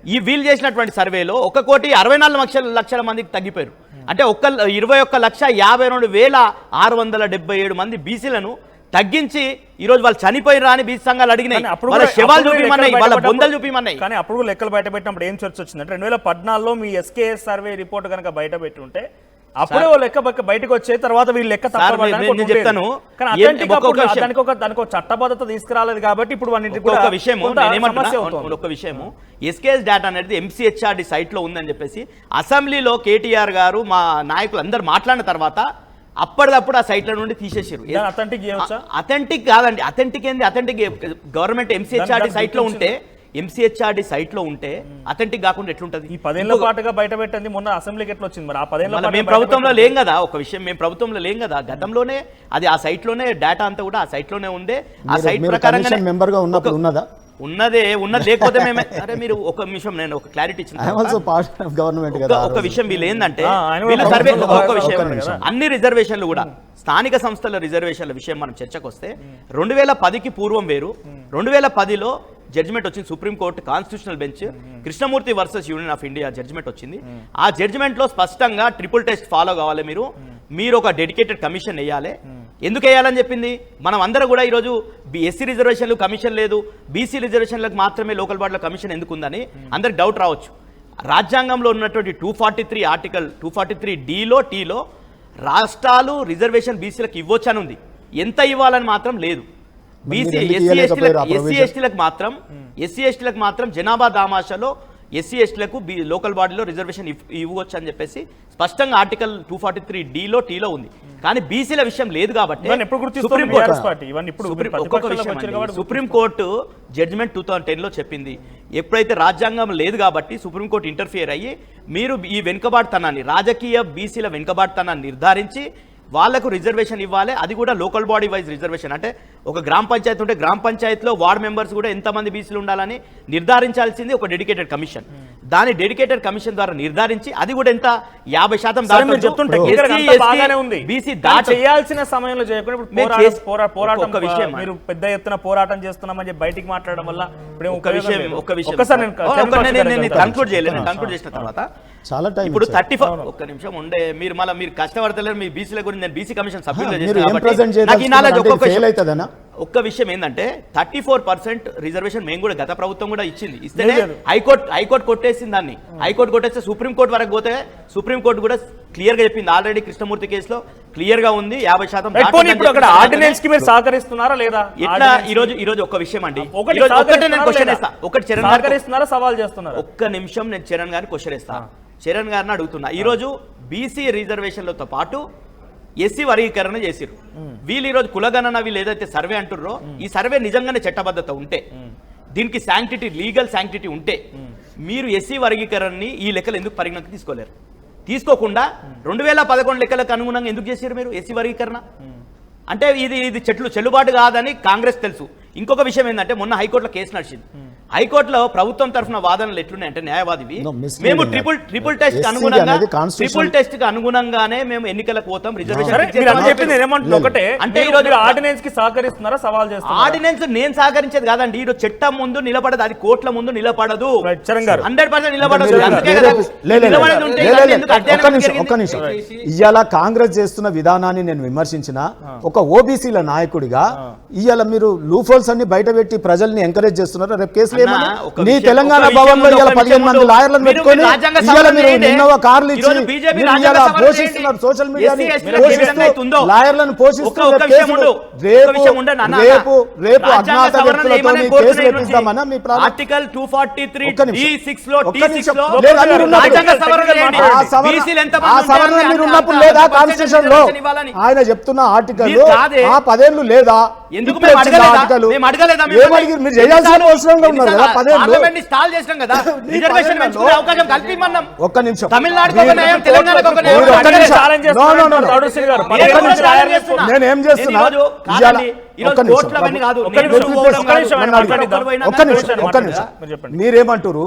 ఈ వీళ్ళు చేసినటువంటి సర్వేలో 1,64,00,000 మందికి తగ్గిపోయారు. అంటే 21,52,677 మంది బీసీలను తగ్గించి ఈరోజు వాళ్ళు చనిపోయిరా అని బీసీ సంఘాలు అడిగినాయి, వాళ్ళ శవాలు చూపిమన్నాయి, వాళ్ళ బొందలు చూపిమన్నాయి. కానీ అప్పుడు లెక్కలు బయట పెట్టినప్పుడు ఏం చర్చ వచ్చిందంటే 2014లో మీ SKS సర్వే రిపోర్ట్ కనుక బయట పెట్టి ఉంటే అప్పుడే లెక్క బయటకు వచ్చే తర్వాత వీళ్ళు లెక్క చెప్తాను. దానికి ఒక చట్టబద్ధత తీసుకురాలేదు కాబట్టి ఇప్పుడు ఒక విషయము SKS డేటా అనేది MCHRD సైట్ లో ఉందని చెప్పేసి అసెంబ్లీలో KTR గారు మా నాయకులు అందరు మాట్లాడిన తర్వాత అప్పటిదప్పుడు ఆ సైట్ల నుండి తీసేసారు. అథెంటిక్ కాదండి, అథెంటిక్ ఏంది? అథెంటిక్ గవర్నమెంట్ MCHRD సైట్ లో ఉంటే అథెంటిక్ కాకుండా ఎట్లుంటది? ఈ 10 ఏళ్ల పాటుగా బయట పెట్టింది మొన్న అసెంబ్లీకి ఎట్లా వచ్చింది మరి? ఆ 10 ఏళ్ల మేము ప్రభుత్వంలో లేం కదా, ఒక విషయం మేము ప్రభుత్వంలో లేం కదా, గతంలోనే అది ఆ సైట్ లోనే డేటా అంతా కూడా ఆ సైట్ లోనే ఉండే. ఆ సైట్ ప్రకారంగా ఉన్నది లేకపోతే మేమే అరే మీరు ఒక నిమిషం నేను ఒక క్లారిటీ ఇచ్చిన ఒక విషయం వీళ్ళు ఏంటంటే వీళ్ళు సర్వే ఒక విషయం అన్ని రిజర్వేషన్లు కూడా స్థానిక సంస్థల రిజర్వేషన్ల విషయం మనం చర్చకు వస్తే 2010కి పూర్వం వేరు, 2010లో జడ్జిమెంట్ వచ్చింది supreme court constitutional bench Krishnamurthy versus union of India judgement వచ్చింది. ఆ జడ్జిమెంట్ లో స్పష్టంగా ట్రిపుల్ టెస్ట్ ఫాలో కావాలి, మీరు ఒక డెడికేటెడ్ కమిషన్ వేయాలి. ఎందుకు వేయాలని చెప్పింది? మనం అందరూ కూడా ఈరోజు ఎస్సీ రిజర్వేషన్లు కమిషన్ లేదు, బీసీ రిజర్వేషన్లకు మాత్రమే లోకల్ బాడీలో కమిషన్ ఎందుకుందని అందరికి డౌట్ రావచ్చు. రాజ్యాంగంలో ఉన్నటువంటి 243 ఆర్టికల్ 243Dలో Tలో రాష్ట్రాలు రిజర్వేషన్ బీసీలకు ఇవ్వచ్చు అని ఉంది, ఎంత ఇవ్వాలని మాత్రం లేదు. ఎస్సీ ఎస్టీలకు మాత్రం జనాభా దామాషాలో ఎస్సీ ఎస్టీలకు లోకల్ బాడీలో రిజర్వేషన్ ఇవ్వచ్చు అని చెప్పేసి స్పష్టంగా ఆర్టికల్ 243Dలో Tలో ఉంది. కానీ బీసీల విషయం లేదు కాబట్టి సుప్రీంకోర్టు జడ్జిమెంట్ 2010లో చెప్పింది. ఎప్పుడైతే రాజ్యాంగం లేదు కాబట్టి సుప్రీంకోర్టు ఇంటర్ఫియర్ అయ్యి మీరు ఈ వెనుకబాటుతనాన్ని రాజకీయ బీసీల వెనుకబాటుతనాన్ని నిర్ధారించి వాళ్లకు రిజర్వేషన్ ఇవ్వాలి. అది కూడా లోకల్ బాడీ వైజ్ రిజర్వేషన్, అంటే ఒక గ్రామ పంచాయతీ ఉంటే గ్రామ పంచాయతీలో వార్డ్ మెంబర్స్ కూడా ఎంతమంది బీసీలు ఉండాలని నిర్ధారించాల్సింది ఒక డెడికేటెడ్ కమిషన్. దాని డెడికేటెడ్ కమిషన్ ద్వారా నిర్ధారించి అది కూడా ఎంత 50% బీసీ చేయాల్సిన సమయంలో చేయకుండా పోరాటం మీరు పెద్ద ఎత్తున పోరాటం చేస్తున్నామని చెప్పి బయటికి మాట్లాడడం వల్ల కంక్లూడ్ చేసిన తర్వాత చాలా టైం ఇప్పుడు 34 ఒక్క నిమిషం ఉండే మీరు మళ్ళీ మీరు కష్టపడతలేరు. మీ బీసీల గురించి నేను బీసీ కమిషన్ సభ్యులు ఒక్క విషయం ఏంటంటే 34% రిజర్వేషన్ మేము కూడా గత ప్రభుత్వం కూడా ఇచ్చింది, ఇస్తేనే హైకోర్టు కొట్టేసింది దాన్ని. హైకోర్టు కొట్టేస్తే సుప్రీంకోర్టు వరకు పోతే సుప్రీంకోర్టు కూడా క్లియర్ గా చెప్పింది, ఆల్రెడీ కృష్ణమూర్తి కేసులో క్లియర్ గా ఉంది 50%. ఆర్డినెన్స్ కి మీరు సహకరిస్తున్నారా లేదా? ఎట్లా ఈ రోజు ఒక విషయం అండి, ఒకటి చరణ్ గారు సవాల్ చేస్తున్నారు. ఒక్క నిమిషం నేను చరణ్ గారిని క్వశ్చన్ ఇస్తా. చరణ్ గారిని అడుగుతున్నా ఈరోజు బీసీ రిజర్వేషన్లతో పాటు ఎస్సీ వర్గీకరణ చేసిరు వీళ్ళు ఈరోజు కులగణన వీళ్ళు ఏదైతే సర్వే అంటుర్రో ఈ సర్వే నిజంగానే చట్టబద్ధత ఉంటే దీనికి శాంక్టిటీ లీగల్ శాంక్టిటీ ఉంటే మీరు ఎస్సీ వర్గీకరణని ఈ లెక్కలు ఎందుకు పరిగణకు తీసుకోలేరు తీసుకోకుండా 2011 లెక్కలకు అనుగుణంగా ఎందుకు చేశారు మీరు ఎస్సీ వర్గీకరణ అంటే ఇది చెల్లుబాటు కాదని కాంగ్రెస్ తెలుసు ఇంకొక విషయం ఏంటంటే మొన్న హైకోర్టులో కేసు నడిచింది హైకోర్టులో ప్రభుత్వం తరఫున వాదనలు ఎట్లున్నాయంటే న్యాయవాదివి మేము ట్రిపుల్ టెస్ట్ కి అనుగుణంగానే మేము ఎన్నికలకు పోతాం రిజర్వేషన్ ఒకటే అంటే ఈ రోజు ఆర్డినెన్స్ కి సహకరిస్తున్నారా సవాల్ చేస్తున్నారు ఆర్డినెన్స్ నేను సహకరించేది కాదండి ఈరోజు చట్టం ముందు నిలబడదు అది కోర్టుల ముందు నిలబడదు 100% నిలబడదు ఒక్క నిమిషం ఇవాళ కాంగ్రెస్ చేస్తున్న విధానాన్ని నేను విమర్శించిన ఒక ఓబీసీల నాయకుడిగా ఇవాళ మీరు లూఫోల్స్ అన్ని బయట పెట్టి ప్రజల్ని ఎంకరేజ్ చేస్తున్నారు రేపు కేసులు నీ తెలంగాణ భవన్లో ఇవాళ 15 మంది లాయర్లను పెట్టుకొని ఇవాళ మీరు నిన్న కార్లు ఇచ్చి ఇవాళ పోషిస్తున్నారు సోషల్ మీడియాని పోషిస్తూ లాయర్లను పోషిస్తూ రేపు అజ్ఞాత వ్యక్తులతో కేసులు ఎత్తిస్తామన్నా మీ ఆర్టికల్ 243 లో ఆ సవరణ మీరు ఉన్నప్పుడు లేదా కాన్స్టిట్యూషన్ లో ఆయన చెప్తున్న ఆర్టికల్ ఆ 10 ఏళ్ళు లేదా ఎందుకు మేము అడగలేదా మీరు చేయాల్సిన అవసరంగా ఉన్నారు కదా 10 ఏళ్ళు స్టాల్ చేసినాం కదా రిజర్వేషన్ పెంచుకునే అవకాశం కల్పిమన్నాం ఒక్క నిమిషం తమిళనాడుకు ఒక న్యాయం తెలంగాణకు ఒక న్యాయం నేను ఏం చేస్తున్నా మీరేమంటారు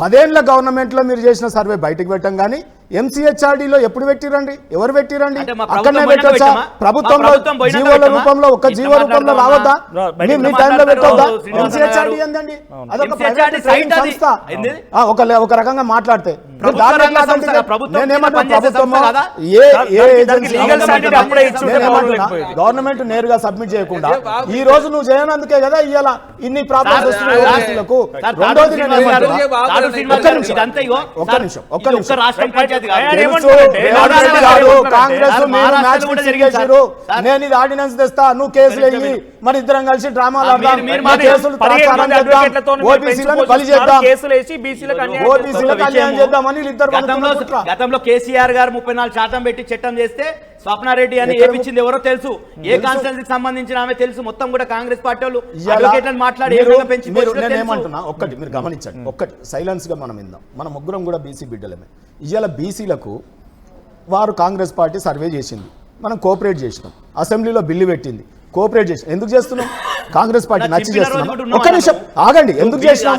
10 ఏళ్ల గవర్నమెంట్ లో మీరు చేసిన సర్వే బయటకు పెట్టం కానీ ఎంసీహెచ్ఆర్డీలో ఎప్పుడు పెట్టిరండి ఎవరు పెట్టిరండి అక్కడనే పెట్టొచ్చా ప్రభుత్వంలో జీవోల రూపంలో ఒక జీవో రూపంలో రావద్దా మీ టైంలో పెట్టొద్దా ఎంసీహెచ్ఆర్డీ ఏందండి అదొక ప్రైవేట్ సంస్థ ఒక రకంగా మాట్లాడితే గవర్నమెంట్ నేరుగా సబ్మిట్ చేయకుండా ఈ రోజు నువ్వు చేయనందుకే కదా ఇవాళ ఇన్ని ప్రాబ్లమ్స్ వస్తున్నాయి రెండోది నేను ఇది ఆర్డినెన్స్ తెస్తా నువ్వు కేసులు వెయ్యి మరి ఇద్దరం కలిసి డ్రామాలు ఆడదాం ఓబీసీలను బలి చేద్దాం ఓబీసీలకు అన్యాయం చేద్దామని ఇద్దరు గతంలో కేసీఆర్ గారు 34% పెట్టి చట్టం చేస్తే స్వప్నారెడ్డి అని ఏపించింది ఎవరో తెలుసు ఏ కాన్స్టిట్యూన్సీకి సంబంధించిన ఆమె తెలుసు మొత్తం కూడా కాంగ్రెస్ పార్టీ వాళ్ళు మాట్లాడి నేనేమంటున్నా ఒక్కటి మీరు గమనించండి ఒక్కటి సైలెన్స్ గా మనం విందాం మన ముగ్గురం కూడా బీసీ బిడ్డలమే ఇవాళ బీసీలకు వారు కాంగ్రెస్ పార్టీ సర్వే చేసింది మనం కోఆపరేట్ చేసినాం అసెంబ్లీలో బిల్లు పెట్టింది కోఆపరేట్ చేసినాం ఎందుకు చేస్తున్నాం కాంగ్రెస్ పార్టీ నచ్చి చేస్తున్నాం ఒక్క నిమిషం ఆగండి ఎందుకు చేసినాం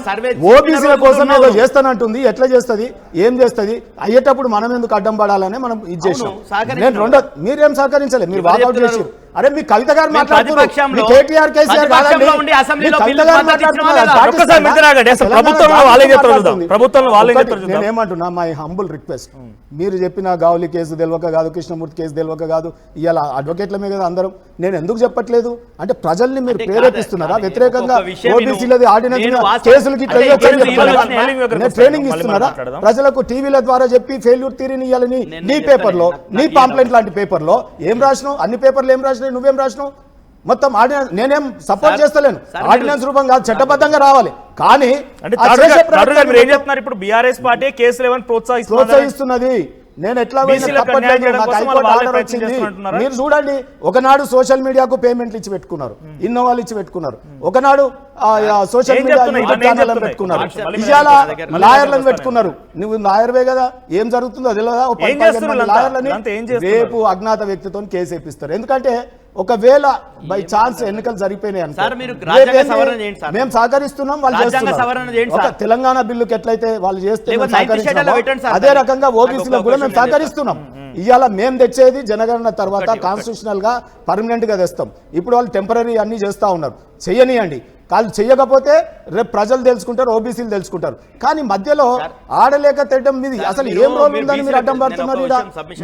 ఓబీసీల కోసం ఏదో చేస్తానంటుంది ఎట్లా చేస్తుంది ఏం చేస్తుంది అయ్యేటప్పుడు మనం ఎందుకు అడ్డం పడాలని మనం ఇది చేసినాం నేను రెండో మీరేం సహకరించలేదు మీరు వాకౌట్ చేసి అరే మీ కవిత గారు మాట్లాడుతున్నారు కేటీఆర్ కేసీఆర్ నేనేమంటున్నా మై హంబుల్ రిక్వెస్ట్ మీరు చెప్పిన గావులి కేసు తెలియక కాదు కృష్ణమూర్తి కేసు తెలియక కాదు ఇవాళ అడ్వకేట్లమే కదా అందరం నేను ఎందుకు చెప్పట్లేదు అంటే ప్రజల్ని మీరు ప్రేరేపిస్తున్నారా వ్యతిరేకంగా ఓబీసీలది ఆర్డినెన్స్ కేసులకి ట్రైనింగ్ ఇస్తున్నారా ప్రజలకు టీవీల ద్వారా చెప్పి ఫెయిల్యూర్ థియరీని ఇవ్వాలని నీ పేపర్లో నీ పాంప్లెంట్ లాంటి పేపర్లో ఏం రాసినావు అన్ని పేపర్లు ఏం రాసినావు నువ్వేం రాసినావు మొత్తం ఆర్డినెన్స్ నేనేం సపోర్ట్ చేస్తలేను ఆర్డినెన్స్ రూపం కాదు చట్టబద్ధంగా రావాలి కానీ ఇప్పుడు బీఆర్ఎస్ పార్టీ కేసులు ప్రోత్సహిస్తున్నది నేను ఎట్లా వచ్చింది మీరు చూడండి ఒకనాడు సోషల్ మీడియాకు పేమెంట్లు ఇచ్చి పెట్టుకున్నారు ఇన్నోవాలు ఇచ్చి పెట్టుకున్నారు ఒకనాడు సోషల్ మీడియా ఛానల్ పెట్టుకున్నారు ఇవాళ లాయర్లను పెట్టుకున్నారు నువ్వు లాయర్వే కదా ఏం జరుగుతుందో తెలియదా లాయర్లని రేపు అజ్ఞాత వ్యక్తితో కేసు వేపిస్తారు ఎందుకంటే ఒకవేళ బై ఛాన్స్ ఎన్నికలు జరిగిపోయినాయి అనుకో మేము సహకరిస్తున్నాం వాళ్ళు చేస్తున్నారు తెలంగాణ బిల్లుకి ఎట్లయితే వాళ్ళు చేస్తున్నారు అదే రకంగా ఓబీసీలకు కూడా మేము సహకరిస్తున్నాం ఇవాళ మేము తెచ్చేది జనగణన తర్వాత కాన్స్టిట్యూషనల్ గా పర్మనెంట్ గా తెస్తాం ఇప్పుడు వాళ్ళు టెంపరీ అన్ని చేస్తా ఉన్నారు చెయ్యనియండి వాళ్ళు చెయ్యకపోతే రేపు ప్రజలు తెలుసుకుంటారు ఓబీసీలు తెలుసుకుంటారు కానీ మధ్యలో ఆడలేక తెడ్డం మీది అసలు ఏం రోల్ ఉందని మీరు అడ్డం పడుతున్నారు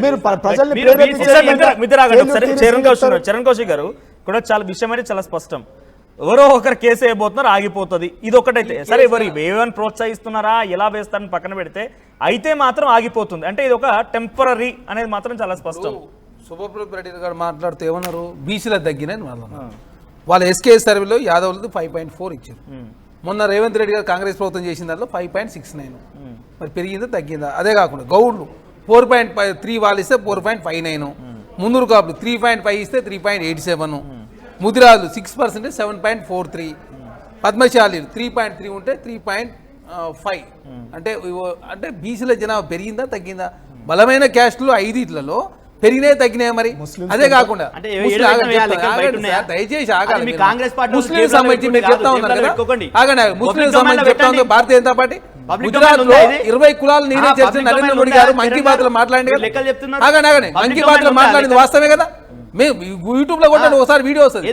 మీరు ప్రజల్ని చరణ్ కౌశిక్ గారు కూడా చాలా విషయం అనేది చాలా స్పష్టం ఎవరో ఒకరు కేసు వేయబోతున్నారు ఆగిపోతుంది ఇది ఒకటైతే సరే ఎవరు ఏమైనా ప్రోత్సహిస్తున్నారా ఎలా వేస్తారని పక్కన పెడితే అయితే మాత్రం ఆగిపోతుంది అంటే ఇది ఒక టెంపరీ అనేది మాత్రం చాలా స్పష్టం శుభప్రభ రెడ్డి గారు మాట్లాడుతూ ఏమన్నారు బీసీల తగ్గినని వాళ్ళు ఎస్కే సర్వేలో యాదవ్లది 5.4 ఇచ్చారు మొన్న రేవంత్ రెడ్డి గారు కాంగ్రెస్ ప్రభుత్వం చేసిన దాంట్లో 5.69 మరి పెరిగిందా తగ్గిందా? అదే కాకుండా గౌడ్లు 4.3 వాళ్ళు ఇస్తే 4.59, మున్నూరు కాపులు 3.5 ఇస్తే 3.87, ముదిరాజులు 6% 7.43, పద్మశాలీలు 3.3 ఉంటే 3.5. అంటే బీసీల జనాభా పెరిగిందా తగ్గిందా? బలమైన క్యాస్టులు 5 పెరిగినాయి తగ్గినాయి మరి. అదే కాకుండా అంటే ముస్లిం దయచేసి ఆగాలి. ముస్లిం సంబంధించి మీరు చెప్తా ఉన్నారు కదా, ఆగండి. ముస్లిం సంబంధించి చెప్తా ఉంది భారతీయ జనతా పార్టీ. గుజరాత్ లో 20 కులాలు నేనే చేస్తే నరేంద్ర మోడీ గారు మన్ కీ బాత్ లో మాట్లాడింది. ఆగండి, మన్ కీ బాత్ లో మాట్లాడింది వాస్తవమే కదా. మేము యూట్యూబ్ లో కూడా ఒకసారి వీడియో వస్తుంది.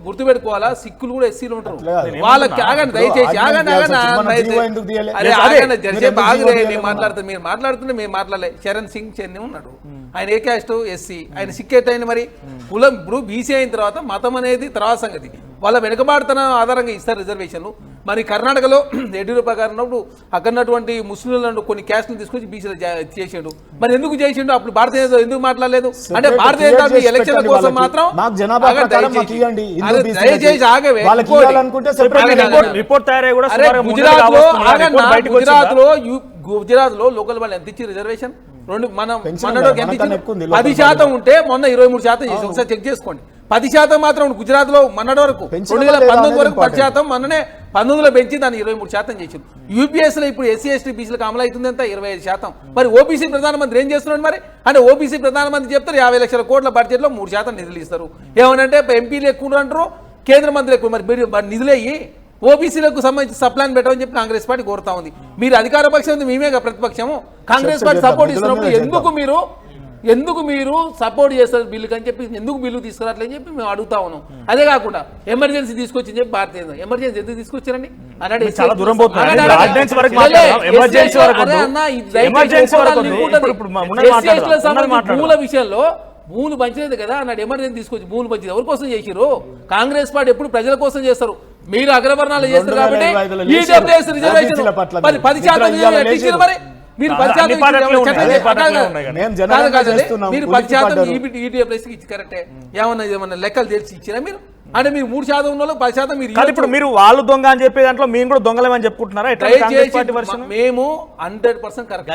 గుర్తుపెట్టుకోవాలా, సిక్కులు కూడా ఎస్సీలు ఉంటారు. వాళ్ళకి ఆగండి దయచేసి, నేను మాట్లాడుతున్నా, మీరు మాట్లాడుతుంటే మేము మాట్లాడలే. చరణ్ సింగ్ చెన్ని ఉన్నాడు, ఆయన ఏ క్యాస్ట్ ఎస్సీ, ఆయన సిక్ ఎట్టయింది మరి. కులం ఇప్పుడు బీసీ అయిన తర్వాత మతం అనేది తర్వాత సంగతి. వాళ్ళ వెనుకబాటుతన ఆధారంగా ఇస్తారు రిజర్వేషన్లు. మరి కర్ణాటకలో యడ్యూరప్ప గారు ఉన్నప్పుడు అక్కడున్నటువంటి ముస్లింలను కొన్ని క్యాస్ట్ని తీసుకొచ్చి బీసీలు చేసిండు. మరి ఎందుకు చేసిండు? అప్పుడు భారతీయ జనతా ఎందుకు మాట్లాడలేదు? అంటే భారతీయ జనతా ఎలక్షన్ల కోసం మాత్రం గుజరాత్ లో లోకల్ వాళ్ళు ఎంత ఇచ్చి రిజర్వేషన్ 10% ఉంటే మొన్న 23% చేసి ఒకసారి చెక్ చేసుకోండి. 10% మాత్రం గుజరాత్ లో మొన్నటి వరకు 2019 వరకు 10%, మొన్ననే 19లో పెంచి దాన్ని 23% చేసింది. యూపీఎస్ లో ఇప్పుడు ఎస్సీ ఎస్టీ బీసీలకు అమలు అవుతుంది ఎంత 25%. మరి ఓబీసీ ప్రధానమంత్రి ఏం చేస్తున్నాడు మరి? అంటే ఓబీసీ ప్రధానమంత్రి చెప్తారు 50 లక్షల కోట్ల బడ్జెట్ లో 3% నిధులు ఇస్తారు. ఏమనంటే ఎంపీలు ఎక్కువ అంటారు, కేంద్ర మంత్రులు ఎక్కువ. మరి నిధులయ్యి ఓబీసీలకు సంబంధించి సప్లాన్ పెట్టమని చెప్పి కాంగ్రెస్ పార్టీ కోరుతా ఉంది. మీరు అధికార పక్షం ఉంది, మేమేగా ప్రతిపక్షము. కాంగ్రెస్ పార్టీ సపోర్ట్ ఇస్తున్నప్పుడు ఎందుకు మీరు సపోర్ట్ చేస్తారు బిల్లుకి అని చెప్పి, ఎందుకు బిల్లు తీసుకురావట్లేని చెప్పి మేము అడుగుతా ఉన్నాం. అదే కాకుండా ఎమర్జెన్సీ తీసుకొచ్చి చెప్పి భారతీయ ఎమర్జెన్సీ ఎందుకు తీసుకొచ్చారండి అన్నాడు. మూల విషయంలో భూములు పంచలేదు కదా అన్నాడు. ఎమర్జెన్సీ తీసుకొచ్చి భూములు పంచింది ఎవరి కోసం చేసిరు? కాంగ్రెస్ పార్టీ ఎప్పుడు ప్రజల కోసం చేస్తారు. మీరు అగ్రవర్ణాలు చేస్తారు కాబట్టి ఈడబ్ల్యూఎస్ రిజర్వేషన్ మరి 10% ఎట్టించారు. మరి మీరు 10% ఈడబ్ల్యూఎస్ ఇచ్చి కరెక్టే. ఏమన్నా లెక్కలు తెలిసి ఇచ్చినా మీరు? అంటే మీరు 3% ఉన్న 10% మీరు. ఇప్పుడు మీరు వాళ్ళు దొంగ అని చెప్పే దాంట్లో మేము కూడా దొంగలేమని చెప్పుకుంటున్నారా? మేము 100% కరెక్ట్.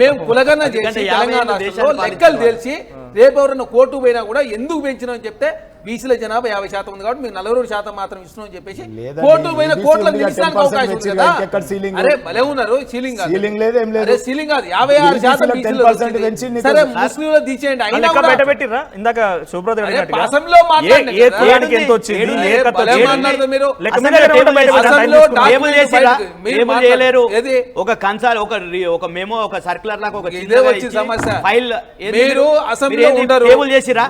మేము కులగన్న చేసి తెలంగాణ రాష్ట్రంలో లెక్కలు తెలిసి రేపు ఎవరైనా కోర్టు పోయినా కూడా ఎందుకు పెంచినామని చెప్తే బీసీల జనాభా 50% ఉంది కాబట్టి మీరు 42% మాత్రం ఇస్తున్నాం అని చెప్పేసి కోర్టు పోయిన కోర్టులో నిలిచడానికి అవకాశం ఉంది కదా. అరే భలే ఉన్నారు. సీలింగ్ కాదు 56% బీసీలు. సరే ముస్లింలు తీసేయండి. అయినా ఇందాక సుబ్రత అసెంబ్లీలో ఒక కన్సాల్ ఒక మెమో ఒక సర్క్యులర్ లాగా ఒక సమస్య. ఫైల్ మీరు అసెంబ్లీలో ఉంటారు,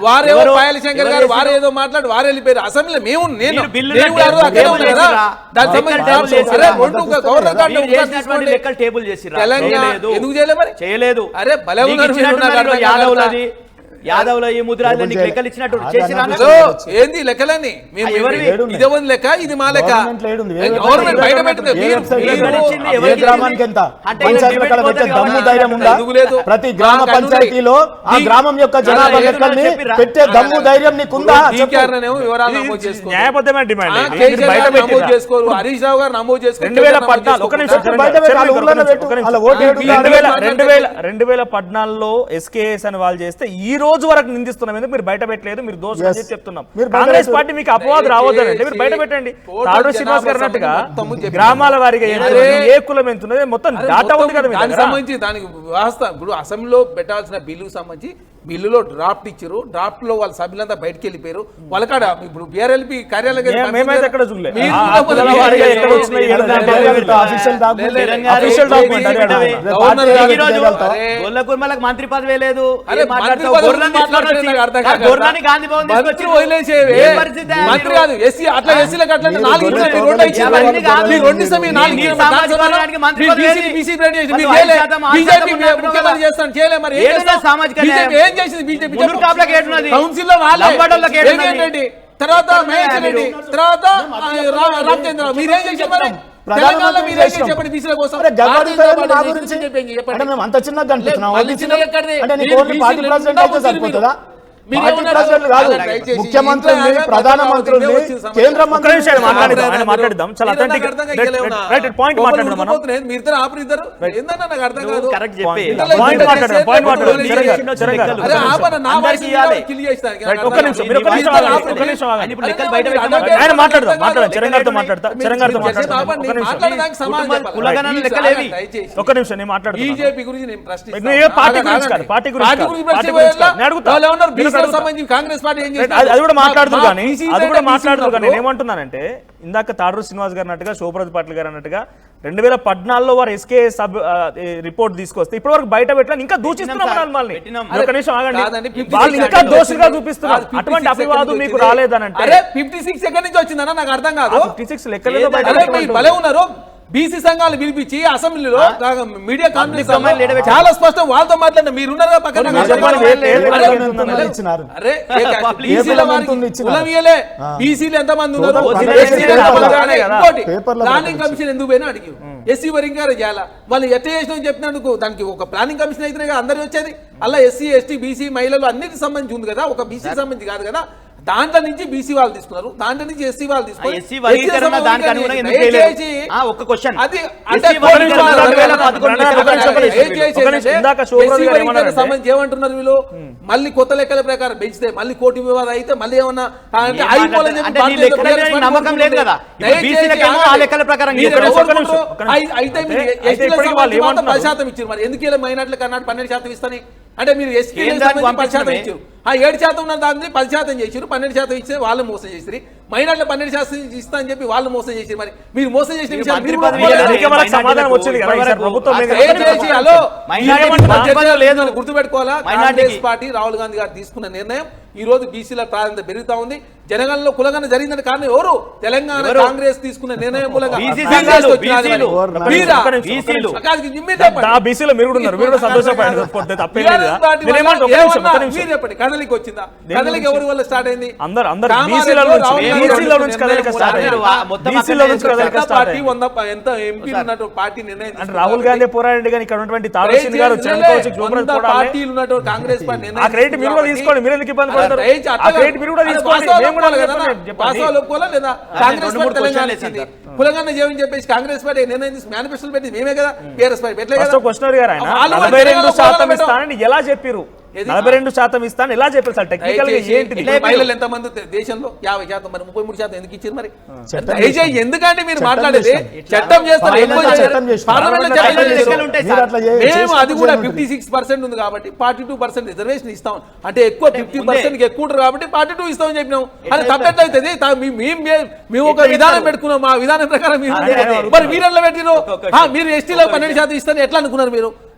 వారేమో పాయల శంకర్ గారు వారేదో మాట్లాడి వారు వెళ్ళిపోయారు. అసెంబ్లీలో మేము ఎందుకు చేయలేదు మరి? చేయలేదు. అరే భలే ఉన్నారు యాదవ్లో ఈ ముద్రాలు లెక్కలు ఇచ్చినట్టు ఏంది లెక్కలని? ఇదే లెక్క, ఇది మా లెక్క. గవర్నమెంట్ బయట పెట్టింది. ప్రతి గ్రామ పంచాయతీలో ఆ గ్రామం యొక్క జనాభా లెక్కల్ని పెట్టే దమ్ము ధైర్యం నీకుందా? వివరాలు నమోదు చేసుకోరు. న్యాయబద్ధమైన డిమాండ్ నమోదు చేసుకోరు. హరీష్ రావు గారు నమోదు చేసుకోరు. 2014లో ఎస్కేఎస్ అని వాళ్ళు చేస్తే ఈ రోజు వరకు నిందిస్తున్నాం. ఎందుకు మీరు బయట పెట్టలేదు? మీరు దోషం అని చెప్తున్నాం. కాంగ్రెస్ పార్టీ మీకు అపవాదు రావద్దంటే మీరు బయట పెట్టండి. తాడు శ్రీనివాస్ గారు అన్నట్టుగా గ్రామాల వారిగా ఏ కులం ఎంత ఉన్నది మొత్తం డాటా ఉంది కదా. సంబంధించి దానికి వ్యవస్థ ఇప్పుడు అసెంబ్లీలో పెట్టాల్సిన బిల్లుకు సంబంధించి బిల్లులో డ్రాఫ్ట్ ఇచ్చారు. డ్రాఫ్ట్ లో వాళ్ళ సభ్యులంతా బయటకు వెళ్ళిపోయారు. వాళ్ళకాడ ఇప్పుడు బిఆర్ఎల్పీ కార్యాలయం మంత్రి పదవే లేదు. మంత్రి కాదు ఎస్సీ అట్లా ఎస్సీలకు అట్లా చేస్తాను చేయలే. మరి బీజేపీ కౌన్సిల్ లో తర్వాత తర్వాత రామచంద్ర మీరేం చేశారు? మరి తెలంగాణలో ప్రధానమంత్రి మీరు ఏం చేసినాం. చెప్పండి బీసీల కోసం? అరే గవ్వ భారతీయ అడుగుతారు జనతా మా పార్టీ గురించి? చెప్పండి. అంటే మేము అంత చిన్నగా కనిపిస్తున్నాం మళ్ళీ చిన్నగా ఎక్కడిది? అంటే నీకు మీరు ఓన్లీ పార్టీ బీసీలు ప్రెసిడెంట్ అయితే ఉండవు సరిపోతుందా? మీరు పార్టీ ఏమన్నారు? ప్రెసిడెంట్ కాదు, అలా దయచేసి ముఖ్యమంత్రుల్ని, ఇంట్లో ప్రధానమంత్రుల్ని, వచ్చిన సమస్య. కేంద్ర ఒక్క నిమిషం మంత్రుల్ని మాట్లాడదాం, ఆయన మాట్లాడదాం. చాలా మీరు నాకు authentic- అర్థం రైట్, కాగలేవునా? రైట్, పాయింట్ ఒకరు మాట్లాడదాం మనం. ఉడికిపోతున్నాయి, మీరు ఇద్దరు ఆపరిద్దరు ఏందన్నా నాకు అర్థం కాదు. కరెక్ట్ చెప్పి ఇంట్లో పాయింట్ ఇద్దరు మాట్లాడదాం, చేస్తే పాయింట్ మాట్లాడదాం. ఒకరు చిరంగా, చేస్తే చిరంగా. అరే ఆపన నా అందరికీ వాయిస్ ఇవ్వాలి. కిల్ చేస్తానికి రైట్, ఒక్క నిమిషం, మీరు ఒక్క నిమిషం ఇద్దరు ఆగండి, ఆపండి. ఒక్క నిమిషం ఆగండి. ఇప్పుడు లెక్కలు అరే బయట మీరు పెట్టమని అడగండి. ఆయన మాట్లాడదాం, అర్థం మాట్లాడదాం. కాదు. చిరంగారితో మాట్లాడతా, మీరు చిరంగారితో చేసే మాట్లాడతా. ఆపండి. ఒక్క నిమిషం. మాట్లాడడానికి సమాధానం కుటుంబాలు చెప్పాలి. కులగణన ప్లీజ్ లెక్కలేవి. దయచేసి. ఒక్క నిమిషం నేను మాట్లాడుతున్నాను. బీజేపీ గురించి నేను ప్రశ్నిస్తాను. నువ్వు ఏ పార్టీ ఆగండి, గురించి కాదు, ఆగండి. పార్టీ గురించి కాదు, గురించి పార్టీ ప్రశ్న గురించి కాదు. వేయాలా? నేను అడుగుతా. వాళ్ళు ఏమన్నారు? నేను బీసీలకు అడుగుతా. సంబంధించి కాంగ్రెస్ పార్టీ ఏం రైట్, చేసింది? అది కూడా మాట్లాడుతూ కానీ బీసీ అది కూడా బీసీ మాట్లాడుతూ కానీ ఉన్నప్పుడు నేనేమంటున్నానంటే ఇందాక తాడూరు శ్రీనివాస్ గారు అన్నట్టుగా శోభరత్ పాటిల్ గారు అన్నట్టుగా 2014లో వారు ఎస్కే సబ్ రిపోర్ట్ తీసుకొస్తే ఇప్పటి వరకు బయట పెట్టాలని ఇంకా దూషిస్తున్నాం సార్, వాళ్ళని. పెట్టినాం. ఒక నిమిషం కాదండి, ఆగండి, 56 వాళ్ళు ఇంకా సెకండ్లు దోషులుగా వచ్చింది. చూపిస్తున్నారు. కాదు, 56 అటువంటి అభివాదం సెకండ్లు మీకు వచ్చింది. రాలేదనంటే అరే 56 ఎక్కడి నుంచి వచ్చిందన్న నాకు అర్థం కాదు. 56 లెక్కలేదో బయట అరే మీరు పెట్టమంటున్నారు. భలే ఉన్నారు. బీసీ సంఘాలు పిలిపించి అసెంబ్లీలో మీడియా కాన్ఫరెన్స్ కమాండ్ లీడర్ పెట్టి- చాలా స్పష్టం వాళ్ళతో మాట్లాడిన మీరున్నారుగా పక్కన మీరు నాకు చెప్పండి, చెప్పండి. ఏ అరే, ఎంతమంది ఇచ్చినారు? అరే ఏ ఎంతమంది ఇచ్చినారు? కులం ఇయ్యలే. బీసీలు ఎంతమంది ఉన్నారు? టోటల్ ఎస్సీ పేపర్లో ఎంతమంది రాలే ఉన్నారు? కదా. ఇంకోటి, పేపర్లో ప్లానింగ్ రాలేదు. కమిషన్ ఎందుకు పోయినా అడిగి ఎస్సీ వర్గీకరణ చేయాలా? వాళ్ళు ఎట్లా చేసినా చెప్పినందుకు దానికి ఒక ప్లానింగ్ కమిషన్ అయితేనే కదా అందరు వచ్చేది. అలా ఎస్సీ ఎస్టీ బీసీ మహిళలు అన్నిటికి సంబంధించి ఉంది కదా, ఒక బీసీ సంబంధించి కాదు కదా. దాంట్లో నుంచి బీసీ వాళ్ళు తీసుకున్నారు, దాంట్లో నుంచి ఎస్సీ వాళ్ళు తీసుకున్నారు. ఎస్సీ వర్గీకరణ దానికి అనుగుణంగా ఎందుకు చేయలేదు? ఒక్క క్వశ్చన్. అది ఎస్సీ అంటే వర్గీకరణ 2011 ఇందాక శోభరాజు గారు ఏమన్నారంటే- సంబంధించి ఏమంటున్నారు వీళ్ళు? మళ్ళీ కొత్త లెక్కల ప్రకారం పెంచితే మళ్ళీ కోటి వివాదం అయితే మళ్ళీ ఏమన్నా అంటే ఏం అయిపోవాలని చెప్పి అంటే నీ భారతీయ లెక్కల మీద జనతా పార్టీ నమ్మకం లేదు కదా. ఇప్పుడు దయచేసి బీసీలకేమో ఆ లెక్కల ప్రకారం మీరు చేశారు. ఎవరు ఒక్క నిమిషం, ఒక్క నిమిషం. అయితే మీరు అయితే ఎస్టీలకు ఇప్పటికీ వాళ్ళు సంబంధించి మాత్రం ఏమంటున్నారు? 10% ఇచ్చారు. మరి ఎందుకు ఇలా మైనార్టీలకు అన్నాడు 12% ఇస్తాని? అంటే మీరు ఎస్టీలకు కేంద్రానికి సంబంధించి 10% పంపించడమే. ఇచ్చారు. ఆ 7% ఉన్న దాన్ని 10% చేసారు, 12% ఇస్తే వాళ్ళు మోసం చేసి మైనార్టీలో 12% ఇస్తా అని చెప్పి వాళ్ళు మోసం చేసి మరి మీరు మోసం చేసిన విషయాలు మంత్రి మీరు పదవి కూడా ఇవ్వలేదు. అందుకే వాళ్ళకి సమాధానం వచ్చింది కదా, ఈసారి ప్రభుత్వం మీద దయచేసి హలో మైనారిటీ లేదు గుర్తుపెట్టుకోవాలా. మైనారిటీకి. కాంగ్రెస్ పార్టీ రాహుల్ గాంధీ గారు తీసుకున్న నిర్ణయం ఈ రోజు బీసీల ప్రాధాన్యత పెరుగుతా ఉంది. జనగణనలో కులగణన జరిగిందని కారణం ఎవరు? తెలంగాణ ఎవరు? కాంగ్రెస్ తీసుకున్న నిర్ణయం మూలంగా బీసీ బీసీలు సంఘాలు, వచ్చినారు బీసీలు. మరి. మీరా? ఒక్క నిమిషం, బీసీలు. కాదు, మీరు చెప్పండి. ఆ బీసీలో మీరు కూడా ఉన్నారు, మీరు కూడా సంతోషపడండి, తప్పేం లేదు. టీఆర్ఎస్ పార్టీ వల్ల నేనేమంటా, ఒక్క నిమిషం, ఏమన్నా ఒక్క నిమిషం. మీరు చెప్పండి. కదలిక వచ్చిందా? దేని కదలిక గురించి? ఎవరి వల్ల స్టార్ట్ అయింది? అందరు కామారెడ్డిలో బీసీల రాహుల్ నుంచి గాంధీ బీసీల నుంచి కదలిక స్టార్ట్ అందరూ అయింది. మొత్తం బీసీల నుంచి కదలిక జనతా స్టార్ట్ పార్టీ అయింది. ఎంత ఎంపీ ఉన్నట్టు పార్టీ నిర్ణయం అంటే తీసుకుంది. రాహుల్ గాంధీ పోరాడి కానీ ఇక్కడ ఉన్నటువంటి తారసింగ్ గారు చంద్రబాబు శోభరాజ్ కూడా పార్టీలు ఉన్నటువంటి కాంగ్రెస్ పార్టీ ఆ క్రెడిట్ మీరు కూడా తీసుకోండి, మీరు ఎందుకు ఇబ్బంది పడతారు? ఆ క్రెడిట్ మీరు కూడా తీసుకోండి, మేము కూడా చెప్పండి. వాస్తవాలు ఒప్పుకోవాలా లేదా? కాంగ్రెస్ రెండు పార్టీ మూడు తెలంగాణ క్వశ్చన్లు ఇచ్చింది. వేశారు. కులగన్న చేయమని చెప్పేసి కాంగ్రెస్ పార్టీ నిర్ణయం తీసి మేనిఫెస్టోలు పెట్టి మేమే కదా, టీఆర్ఎస్ పార్టీ పెట్టలే ఫస్ట్ కదా. క్వశ్చనర్ గారు ఆయన వాళ్ళు 42% పెట్టడం. ఇస్తానని ఎలా చెప్పారు? ఏది? 42% ఇస్తాను ఎలా చెప్పారు సార్? టెక్నికల్ గా దయచేసి ఏంటిది? ఇప్పుడు మహిళలు ఎంతమంది దేశంలో 50%, మరి 33% ఎందుకు ఇచ్చారు మరి? చట్టం దయచేసి ఎందుకంటే మీరు చట్టం మాట్లాడేది చేస్తాం. చట్టం చేస్తారు, పార్లమెంట్లో ఎక్కువ చట్టం చేస్తాం. పార్లమెంట్లో చట్టం పార్లమెంట్లో చేస్తారు. లెక్కలు ఉంటాయి మీరు సార్. అట్లా మేము అది కూడా చేసుకుంటూ 56% ఉంది కాబట్టి 42% రిజర్వేషన్ ఇస్తాం. అంటే ఎక్కువ 50% ఎక్కువ ఉంటారు కాబట్టి 42 ఇస్తామని చెప్పినాం. అది తప్పట్లయితే మేము ఒక విధానం పెట్టుకున్నాం, మా విధానం ప్రకారం మీరు మరి మీరు ఎట్లా పెట్టిరు? మీరు ఎస్టీలో 12% ఇస్తారని ఎట్లా అనుకున్నారు? మీరు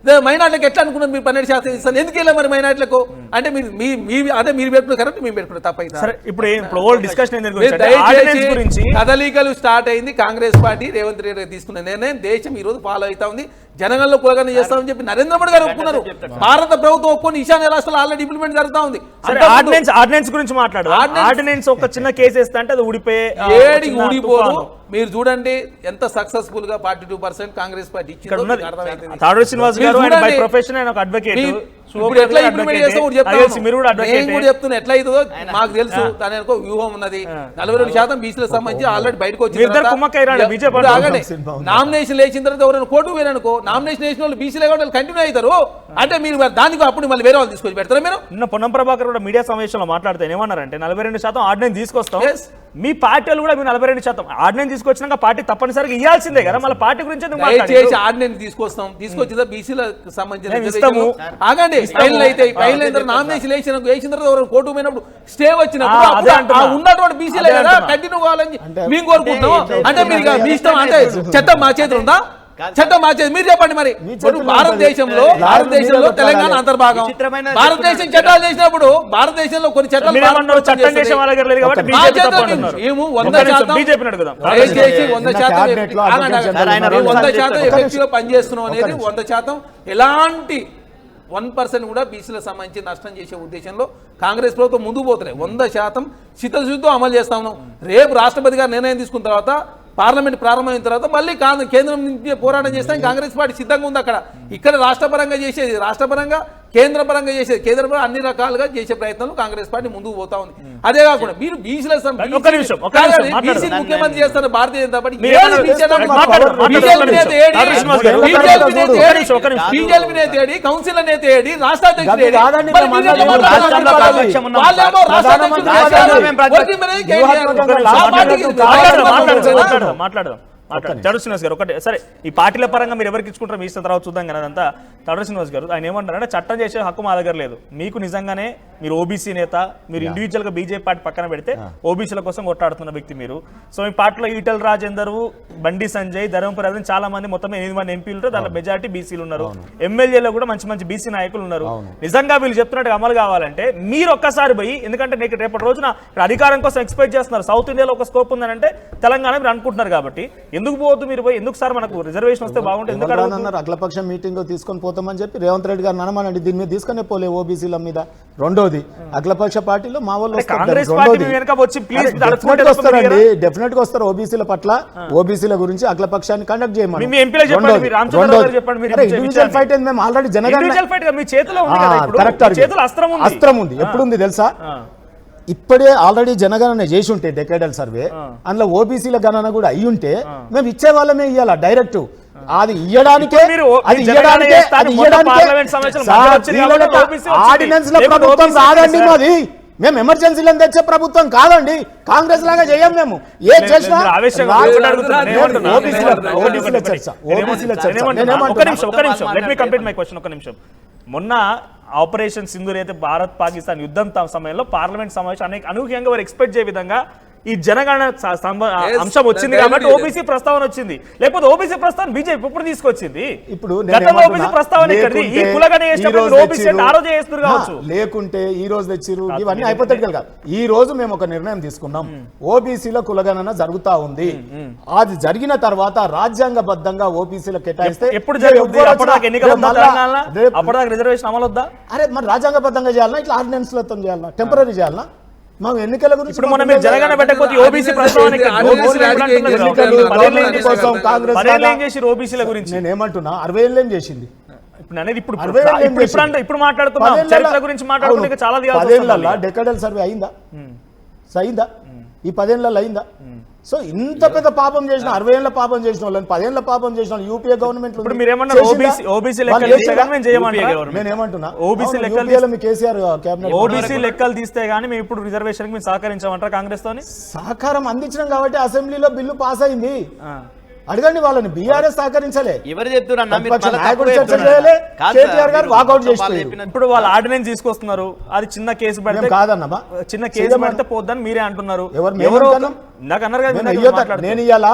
మైనార్టీలకు ఎట్లా అనుకున్నారు? మీరు 12% ఇస్తాను ఎందుకు వెళ్ళారు మరి మైనార్టీలకు? అంటే మీరు అదే మీరు పెట్టుకున్నారు కరెక్ట్, మేము పెట్టుకున్నారు తప్పైతే. సరే ఇప్పుడు ఓల్డ్ డిస్కషన్ ఏంది మీరు ఆర్డినెన్స్ గురించి దయచేసి కదలికలు స్టార్ట్ అయింది. కాంగ్రెస్ పార్టీ రేవంత్ రెడ్డి గారు తీసుకున్న నిర్ణయం దేశం ఈ రోజు ఫాలో అవుతా ఉంది. జనగణనలో కులగణన చేస్తామని చెప్పి నరేంద్ర మోడీ గారు ఒప్పుకున్నారు. భారత ప్రభుత్వం ఒప్పుకొని ఈశాన్య రాష్ట్రాలు ఆల్రెడీ ఇంప్లిమెంట్ జరుగుతా ఉంది. సరే ఆర్డినెన్స్ గురించి మాట్లాడు. ఆర్డినెన్స్ ఒక చిన్న కేసు వేస్తే అంటే అది ఊడిపోయే ఏడి ఊడిపోదు. మీరు చూడండి ఎంత సక్సెస్ఫుల్ గా 42% కాంగ్రెస్ పార్టీ ఇక్కడ ఉన్నది. ఇచ్చింది. తాడూరు శ్రీనివాస్ గారు మీరు బై చూడండి. ప్రొఫెషన్ ఆయన ఒక అడ్వకేట్. ఇప్పుడు ఎట్లా ఇంప్లిమెంట్ చేస్తాం కూడా చెప్తాను. మీరు కూడా నేను అడ్వకేట్. కూడా చెప్తున్నా ఎట్లా అవుతుందో మాకు తెలుసు. దాని వెనుక వ్యూహం ఉన్నది. 42% బీసీలకు సంబంధించి ఆల్రెడీ బయటకు మీ ఇద్దరు కుమ్మక్కయ్యారా? బీజేపీ నామినేషన్ వేసిన తర్వాత ఎవరైనా కోర్టు వేరనుకో నామినేషన్ వేసిన వాళ్ళు బీసీలే కూడా కంటిన్యూ అవుతారు. అంటే మీరు దానికి అప్పుడు మళ్ళీ వేరే వాళ్ళు తీసుకొచ్చి పెడతారా? మీరు నిన్న పొన్నం ప్రభాకర్ కూడా మీడియా సమావేశంలో మాట్లాడితే ఏమన్నారంటే 42% ఆర్డినెన్స్ తీసుకొస్తాం. Yes. మీ పార్టీ వాళ్ళు కూడా మీరు 42% ఆర్డినెన్స్ తీసుకొచ్చినాక పార్టీ తప్పనిసరిగా ఇవ్వాల్సిందే కదా. మళ్ళీ పార్టీ గురించి ఎందుకు దయచేసి మాట్లాడారు? ఆర్డినెన్స్ తీసుకొచ్చిన బీసీలకు సంబంధించిన మేము ఇస్తాము. ఆగండి. ఫైనల్ అయితే ఫైనల్ అయిన తర్వాత నామినేషన్ వేసిన తర్వాత ఎవరైనా కోర్టు పోయినప్పుడు స్టే వచ్చినప్పుడు అదే అప్పుడు అంటున్నా. ఉన్నటువంటి బీసీలే అదే కదా అంటున్నా. కంటిన్యూ కావాలని అంటే మేము కోరుకుంటున్నాం. అంటే మీరు ఇక మీ ఇష్టం. అంటే చట్టం మా చేతులు ఉందా? చట్టం మా చేతి మీరు చెప్పండి మరి. ఇప్పుడు భారతదేశంలో తెలంగాణ అంతర్భాగం. విచిత్రమైన భారతదేశం చట్టాలు చేసినప్పుడు భారతదేశంలో కొన్ని చట్టాలు మీరేమన్నారు? చట్టం చేసే వాళ్ళ దగ్గర లేదు కాబట్టి మా బీజేపీ చేతిలో తప్పు అంటున్నారు. మేము ఒక్క 100% నిమిషం, బీజేపీని అడుగుదాం. దయచేసి 100% క్యాబినెట్ లో ఆగండి, ఆగండి. సార్, ఆయన మేము 100% ఒక్క ఎఫెక్టివ్ గా నిమిషం. పనిచేస్తున్నాం అనేది ఒక్క నిమిషం. 100% ఎలాంటి 1% కూడా బీసీలకు సంబంధించి నష్టం చేసే ఉద్దేశంలో కాంగ్రెస్ ప్రభుత్వం ముందుకు పోతున్నాయి. 100% చిత్తశుద్ధితో అమలు చేస్తా ఉన్నాం. రేపు రాష్ట్రపతి గారు నిర్ణయం తీసుకున్న తర్వాత పార్లమెంట్ ప్రారంభమైన తర్వాత మళ్ళీ కేంద్రం నుంచి పోరాటం చేస్తాం. కాంగ్రెస్ పార్టీ సిద్ధంగా ఉంది అక్కడ. ఇక్కడ రాష్ట్రపరంగా చేసేది రాష్ట్రపరంగా, కేంద్ర పరంగా చేసేది కేంద్ర పరంగా, అన్ని రకాలుగా చేసే ప్రయత్నాలు కాంగ్రెస్ పార్టీ ముందుకు పోతా ఉంది. అదే కాకుండా మీరు బీసీల ముఖ్యమంత్రి చేస్తున్న భారతీయ జనతా పార్టీ బీజేపీ నేత ఏడి, కౌన్సిల్ నేత ఏడి, రాష్ట్ర అధ్యక్షుడు ఏడి? మాట్లాడదాం తడు శ్రీనివాస్ గారు ఒకటి సరే, ఈ పార్టీల పరంగా మీరు ఎవరికి ఇచ్చుకుంటారో మీ ఇష్టం, తర్వాత చూద్దాం కానీ అదంతా. తడు శ్రీనివాస్ గారు ఆయన ఏమంటారంటే చట్టం చేసే హక్కు మా దగ్గర లేదు, మీకు నిజంగానే మీరు ఓబీసీ నేత, మీరు ఇండివిజువల్ గా బీజేపీ పార్టీ పక్కన పెడితే ఓబీసీల కోసం కొట్టాడుతున్న వ్యక్తి మీరు. సో మీ పార్టీలో ఈటెల రాజేందర్, బండి సంజయ్, ధర్మపురి అరవింద్ చాలా మంది, మొత్తం 8 మంది ఎంపీలు, దాంట్లో మెజారిటీ బీసీలు ఉన్నారు. ఎమ్మెల్యేలో కూడా మంచి మంచి బీసీ నాయకులు ఉన్నారు. నిజంగా వీళ్ళు చెప్తున్నట్టు అమలు కావాలంటే మీరు ఒక్కసారి పోయి, ఎందుకంటే నీకు రేపటి రోజున అధికారం కోసం ఎక్స్పెక్ట్ చేస్తున్నారు, సౌత్ ఇండియాలో ఒక స్కోప్ ఉందనంటే తెలంగాణ మీరు అనుకుంటున్నారు కాబట్టి ఎందుకు పోవద్దు మీరు పోయి, ఎందుకు సార్ మనకు రిజర్వేషన్ వస్తే బాగుంటుంది ఎందుకు అఖిలపక్ష మీటింగ్ తీసుకొని పోతామని చెప్పి రేవంత్ రెడ్డి గారు అనమానండి, దీని మీద తీసుకునే పోలే ఓబీసీల మీద. రెండోది అఖిలపక్ష పార్టీలో మా వాళ్ళు డెఫినెట్ గా వస్తారు ఓబీసీల పట్ల, ఓబీసీల గురించి అఖిలపక్షాన్ని కండక్ట్ చేయమని. ఇండివిజువల్ ఫైట్ మేము ఆల్రెడీ అస్త్రం ఉంది, ఎప్పుడు ఉంది తెలుసా? ఇప్పుడే ఆల్రెడీ జనగణన చేసి ఉంటే డెకేడల్ సర్వే, అందులో ఓబీసీల గణన కూడా అయ్యి ఉంటే మేము ఇచ్చే వాళ్ళమే ఇవ్వాలా డైరెక్ట్. అది ఇయ్యడానికే ఆర్డినెన్స్ లో ప్రభుత్వం కాదండి మాది, మేము ఎమర్జెన్సీలో తెచ్చే ప్రభుత్వం కాదండి. కాంగ్రెస్ లాగా చేయం మేము. ఏ చేసినా మొన్న ఆపరేషన్ సింధూర్ అయితే భారత్ పాకిస్తాన్ యుద్ధం సమయంలో పార్లమెంట్ సమావేశం అనూహ్యంగా వారు ఎక్స్పెక్ట్ చేయ విధంగా ఈ జనగణన అంశం వచ్చింది కాబట్టి ఓబీసీ ప్రస్తావన వచ్చింది. లేకపోతే ఓబీసీ ప్రస్తావన బీజేపీ ఇప్పుడు తీసుకొచ్చింది. ఇప్పుడు ఓబీసీ ప్రస్తావన ఈ కులగణ కావచ్చు, లేకుంటే ఈ రోజు తెచ్చిరు, ఇవన్నీ హైపోథెటికల్ కాదు. ఈ రోజు మేము ఒక నిర్ణయం తీసుకున్నాం, ఓబీసీల కులగణన జరుగుతా ఉంది. అది జరిగిన తర్వాత రాజ్యాంగబద్ధంగా ఓబీసీల కేటాయిస్తే ఎప్పుడు రిజర్వేషన్ అమలు వద్దా? అరే మరి రాజ్యాంగబద్ధంగా చేయాలన్నా, ఇట్లా ఆర్డినెన్స్ లతో చేయాలన్నా, టెంపరీ చేయాలన్నా? మాకు ఎన్నికల గురించి ఇప్పుడు మనం జనగణన పెట్టకపోతే ఓబీసీ ప్రస్తావన ఓబీసీల గురించి నేను ఏమంటున్నా, 60 ఏళ్ళు ఏం చేసింది ఇప్పుడు మాట్లాడుతున్నాం, చరిత్ర గురించి మాట్లాడుతుంటే చాలా డెకేడల్ సర్వే అయిందా? ఈ 10 ఏళ్ళలో అయిందా? సో ఇంత పెద్ద పాపం చేసిన 60 ఏళ్ల పాపం చేసిన వాళ్ళని 10 ఏళ్ల పాపం చేసిన వాళ్ళు యూపీఏ గవర్నమెంట్ ఓబీసీ లెక్కలు తీస్తే గానీ మేము ఇప్పుడు రిజర్వేషన్ మేము సహకరించామంటారా కాంగ్రెస్ తోని? సహకారం అందించడం కాబట్టి అసెంబ్లీలో బిల్లు పాస్ అయింది. అడగండి వాళ్ళని, బీఆర్ఎస్ సహకరించలే, ఎవరు చెప్తున్నారు? ఇప్పుడు వాళ్ళు ఆర్డినెన్స్ తీసుకొస్తున్నారు, అది చిన్న కేసు పెడితే కాదన్నమా, చిన్న కేసు పెడితే పోద్దని మీరే అంటున్నారు. నాకు అన్నారు కదా, నేను ఇయ్యాలా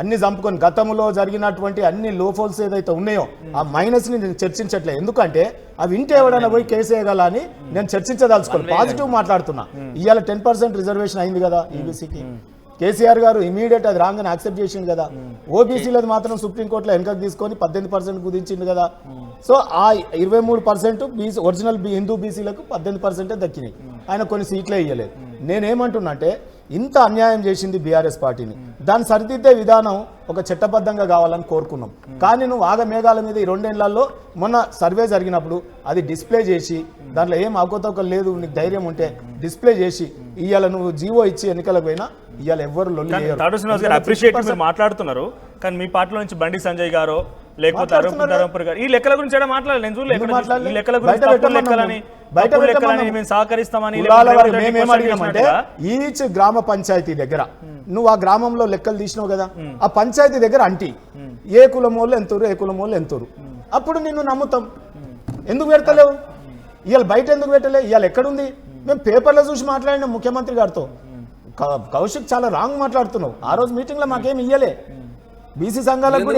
అన్ని చంపుకొని గతంలో జరిగినటువంటి అన్ని లోఫోల్స్ ఏదైతే ఉన్నాయో ఆ మైనస్ ని నేను చర్చించట్లేదు. ఎందుకంటే అవి ఇంటి ఎవడైనా పోయి కేసు వేయగల అని నేను చర్చించదలుచుకోను, పాజిటివ్ మాట్లాడుతున్నా. ఇవాళ 10% రిజర్వేషన్ అయింది కదా ఈబీసీకి, కేసీఆర్ గారు ఇమీడియట్ అది రాంగ్ అని యాక్సెప్ట్ చేసింది కదా. ఓబీసీలది మాత్రం సుప్రీంకోర్టులో వెనకకు తీసుకొని 18% కుదించింది కదా. సో ఆ 23% బీసీ ఒరిజినల్ హిందూ బీసీలకు 18% దక్కినాయి. ఆయన కొన్ని సీట్లే ఇవ్వలేదు. నేనేమంటున్నా అంటే ఇంత అన్యాయం చేసింది బీఆర్ఎస్ పార్టీని, దాన్ని సరిదిద్దే విధానం ఒక చట్టబద్ధంగా కావాలని కోరుకున్నాం. కానీ నువ్వు ఆగమేఘాల మీద ఈ 2 ఏళ్లలో మొన్న సర్వే జరిగినప్పుడు అది డిస్ప్లే చేసి దాంట్లో ఏం అవకతవకలు లేదు, నీకు ధైర్యం ఉంటే డిస్ప్లే చేసి ఇవాళ నువ్వు జీవో ఇచ్చి ఎన్నికలకు పోయినా ఇవాళ ఎవ్వరు మాట్లాడుతున్నారు. కానీ మీ పార్టీలో నుంచి బండి సంజయ్ గారు లేకపోతే ధర్మపురి గారు ఈ లెక్కల గురించి మాట్లాడాలి. నేను చూడలేదు ఈ లెక్కల గురించి సహకరిస్తామని. మేమేమడిగామంటే ఈచ్ గ్రామ పంచాయతీ దగ్గర నువ్వు ఆ గ్రామంలో లెక్కలు తీసినావు కదా, ఆ పంచాయతీ దగ్గర అంటి ఏ కులం వాళ్ళు ఎంతూరు, ఏ కులం వాళ్ళు ఎంతూరు, అప్పుడు నిన్ను నమ్ముతాం. ఎందుకు పెడతలేవు ఇవాళ? బయట ఎందుకు పెట్టలే? ఇవాళ ఎక్కడుంది? మేము పేపర్లో చూసి మాట్లాడినాం ముఖ్యమంత్రి గారితో. కౌశిక్ చాలా రాంగ్ మాట్లాడుతున్నావు. ఆ రోజు మీటింగ్ లో మాకేం ఇయ్యలే, బీసీ సంఘాలకు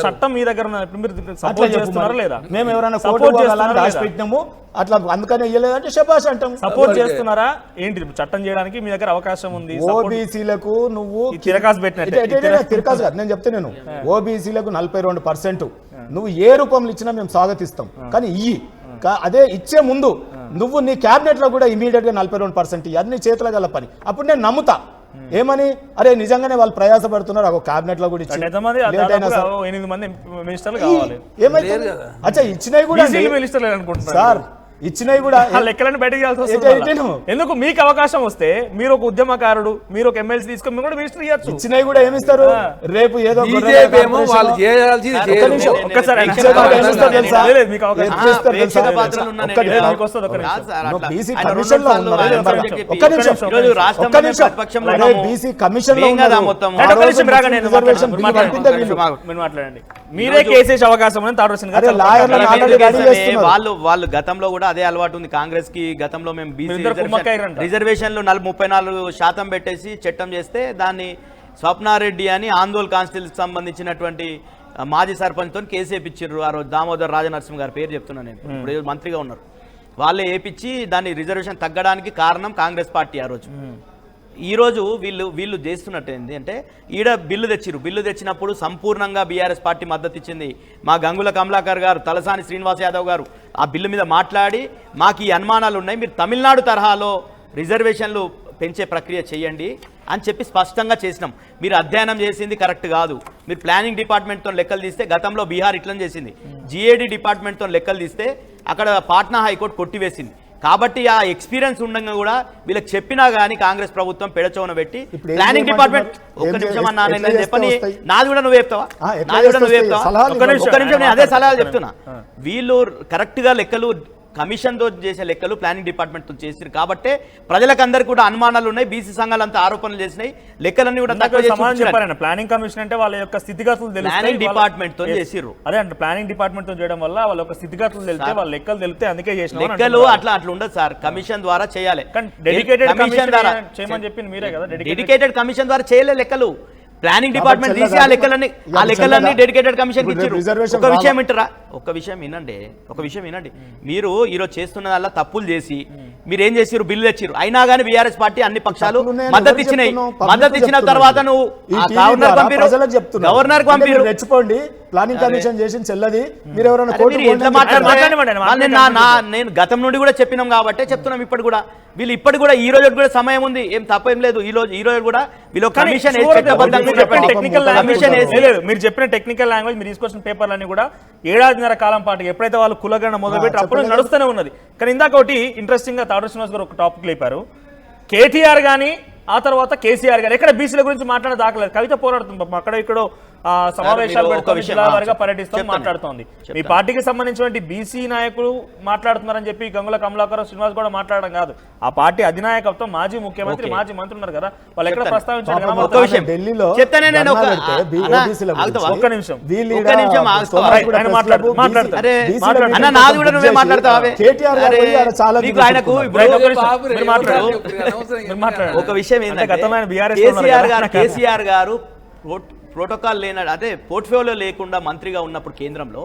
చట్టం మీ దగ్గర మేము ఎవరైనా రాసి పెట్టినాము అట్లా అందుకనే ఇయ్యలేదంటే శబాష్ అంటాం. సపోర్ట్ చేస్తున్నారా ఏంటి? చట్టం చేయడానికి మీ దగ్గర అవకాశం ఉంది. ఓబీసీలకు నువ్వు తిరకాసు తిరకాసు కాదు నేను చెప్తే, నేను ఓబీసీలకు 42% నువ్వు ఏ రూపంలో ఇచ్చినా మేము స్వాగతిస్తాం. కానీ ఇయ్యి అదే ఇచ్చే ముందు నువ్వు నీ క్యాబినెట్ లో కూడా ఇమీడియట్ గా 42% అన్ని చేతుల గల పని. అప్పుడు నేను నమ్ముతా ఏమని అరే నిజంగానే వాళ్ళు ప్రయాసపడుతున్నారు ఒక క్యాబినెట్ లో కూడా ఇచ్చి ఎంతమంది లేట్ అయినా సరే. 8 మంది మినిస్టర్లు కావాలి. ఏమైతే అచ్చా ఇచ్చినవి కూడా అండి. మినిస్టర్లు అనుకుంటున్నారు సార్ ఇచ్చినవి కూడా ఆ లెక్కలను బయటకు చేయాల్సి వస్తుంది ఏంటి? మళ్ళా. ఎందుకు మీకు అవకాశం వస్తే మీరు ఒక ఉద్యమకారుడు, మీరు ఒక ఎమ్మెల్సీ తీసుకొని మీరు కూడా మినిస్టర్ ఇవ్వచ్చు. ఇచ్చినవి కూడా ఏమిస్తారు రేపు ఏదో బీజేపీ ఏమో వాళ్ళు చేయాల్సింది చేయరు. ఒక్కసారి ఆయన ఇచ్చే వాళ్ళు ఏమిస్తారు తెలుసా? లేదు, మీకు అవకాశం ఏం చేస్తారు తెలుసా? లేదు, మీకు వస్తుంది. ఒక్క నిమిషం. బీసీ కమిషన్ లో ఉన్నారు ఒక్క నిమిషం ఒక్క నిమిషం అరే బీసీ కమిషన్ లో ఉన్నారు ఒక్క నిమిషం రాగా నేను మీరు మాట్లాడండి. మీరే కేసేసే అవకాశం ఉంది తారకృష్ణ గారు. అరే లాయర్లను ఆల్రెడీ రెడీ చేస్తున్నారు. వాళ్ళు గతంలో కూడా అదే అలవాటు ఉంది కాంగ్రెస్ కి. గతంలో మేము బీసీ మీరిద్దరు కుమ్మక్కయ్యారంట. రిజర్వేషన్లు 34% పెట్టేసి చట్టం చేస్తే దాన్ని స్వప్నారెడ్డి అని ఆందోళ్ కాన్స్టిట్యూన్సీకి సంబంధించినటువంటి మాజీ సర్పంచ్ తో కేసు వేయించారు. ఆ రోజు దామోదర్ రాజనరసింహ గారి పేరు చెప్తున్నాను నేను, ఇప్పుడు మంత్రిగా ఉన్నారు. వాళ్ళే వేయించి దాన్ని రిజర్వేషన్ తగ్గడానికి కారణం కాంగ్రెస్ పార్టీ ఆ రోజు. ఈ రోజు వీళ్ళు చేస్తున్నట్టు ఏంటి అంటే ఈడ బిల్లు తెచ్చినప్పుడు సంపూర్ణంగా బీఆర్ఎస్ పార్టీ మద్దతు ఇచ్చింది. మా గంగుల కమలాకర్ గారు, తలసాని శ్రీనివాస్ యాదవ్ గారు ఆ బిల్లు మీద మాట్లాడి మాకు ఈ అనుమానాలు ఉన్నాయి, మీరు తమిళనాడు తరహాలో రిజర్వేషన్లు పెంచే ప్రక్రియ చేయండి అని చెప్పి స్పష్టంగా చేసినాం. మీరు అధ్యయనం చేసింది కరెక్ట్ కాదు. మీరు ప్లానింగ్ డిపార్ట్మెంట్తో లెక్కలు తీస్తే గతంలో బీహార్ ఇట్లని చేసింది. జీఏడీ డిపార్ట్మెంట్తో లెక్కలు తీస్తే అక్కడ పాట్నా హైకోర్టు కొట్టివేసింది. కాబట్టి ఆ ఎక్స్పీరియన్స్ ఉండగా కూడా వీళ్ళకి చెప్పినా గానీ కాంగ్రెస్ ప్రభుత్వం పెడచోన పెట్టి ప్లానింగ్ డిపార్ట్మెంట్ ఒక్క నిమిషం అన్నా నేను చెప్పని నాది కూడా నువ్వు చెప్తావా? ఒక్క నిమిషం నేను అదే సలహాలు చెప్తున్నా. వీళ్ళు కరెక్ట్ గా లెక్కలు కమిషన్ తో చేసే లెక్కలు ప్లానింగ్ డిపార్ట్మెంట్ తో చేసారు కాబట్టి ప్రజలకందరికీ కూడా అనుమానాలు ఉన్నాయి. బీసీ సంఘాలు అంతా ఆరోపణలు చేసినాయి, లెక్కలన్నీ కూడా చెప్పారు. ప్లానింగ్ కమిషన్ అంటే వాళ్ళ యొక్క స్థితిగతులు ప్లానింగ్ డిపార్ట్మెంట్ తో చేసిర్రు. అదే అంటే ప్లానింగ్ డిపార్ట్మెంట్ తో చేయడం వల్ల వాళ్ళ యొక్క స్థితిగతులు తెలితే వాళ్ళ లెక్కలు తెలితే అందుకే చేసిన లెక్కలు అట్లా ఉండదు సార్. కమిషన్ ద్వారా చేయాలి. డెడికేటెడ్ కమిషన్ ద్వారా చేయమని చెప్పింది మీరే కదా. డెడికేటెడ్ కమిషన్ ద్వారా చేయలే లెక్కలు. ప్లానింగ్ డిపార్ట్మెంట్ తీసి ఆ లెక్కలన్నీ డెడికేటెడ్ కమిషన్ ఇచ్చారు. ఒక విషయం వినండి. మీరు ఈరోజు చేస్తున్నదల్లా తప్పులు చేసి మీరేం చేసిరు, బిల్లు తెచ్చిరు. అయినా కానీ బీఆర్ఎస్ పార్టీ అన్ని పక్షాలు మద్దతు ఇచ్చిన తర్వాత నువ్వు గవర్నర్ పంపిరు. రెచ్చిపోండి ప్లానింగ్ కమిషన్ చేసి చెల్లది. నేను గతం నుండి కూడా చెప్పినాం కాబట్టి చెప్తున్నాం. ఇప్పుడు కూడా వీళ్ళు ఇప్పటికి కూడా ఈ రోజు కూడా సమయం ఉంది, ఏం తప్పేం లేదు. ఈ రోజు కూడా వీళ్ళు కమిషన్ మీరు చెప్పిన టెక్నికల్ లాంగ్వేజ్ మీరు తీసుకొచ్చిన పేపర్లన్నీ కూడా 7.5 కాలం పాటు ఎప్పుడైతే వాళ్ళు కులగణ మొదలుపెట్టి అప్పుడు నడుస్తూనే ఉన్నది. కానీ ఇందాక ఒకటి ఇంట్రెస్టింగ్ గా తాడు శ్రీనివాస్ గారు ఒక టాపిక్ లేపారు. కేటీఆర్ గానీ ఆ తర్వాత కేసీఆర్ గారు ఎక్కడ బీసీల గురించి మాట్లాడే దాఖలేదు. కవిత పోరాడుతుంది అక్కడ ఇక్కడ సమావేశాలు పెడుతుంది, జిల్లా వారిగా పర్యటిస్తూ మాట్లాడుతోంది. మీ పార్టీకి సంబంధించిన బీసీ నాయకులు మాట్లాడుతున్నారని చెప్పి గంగుల కమలాకర్ శ్రీనివాస్ కూడా మాట్లాడడం కాదు. ఆ పార్టీ అధినాయకత్వం మాజీ ముఖ్యమంత్రి మాజీ మంత్రి ఉన్నారు కదా, వాళ్ళు ఎక్కడ ప్రస్తావించారు. ఒక విషయం కేసీఆర్ గారు ప్రోటోకాల్ లేనాడు, అదే పోర్ట్ఫోలియో లేకుండా మంత్రిగా ఉన్నప్పుడు కేంద్రంలో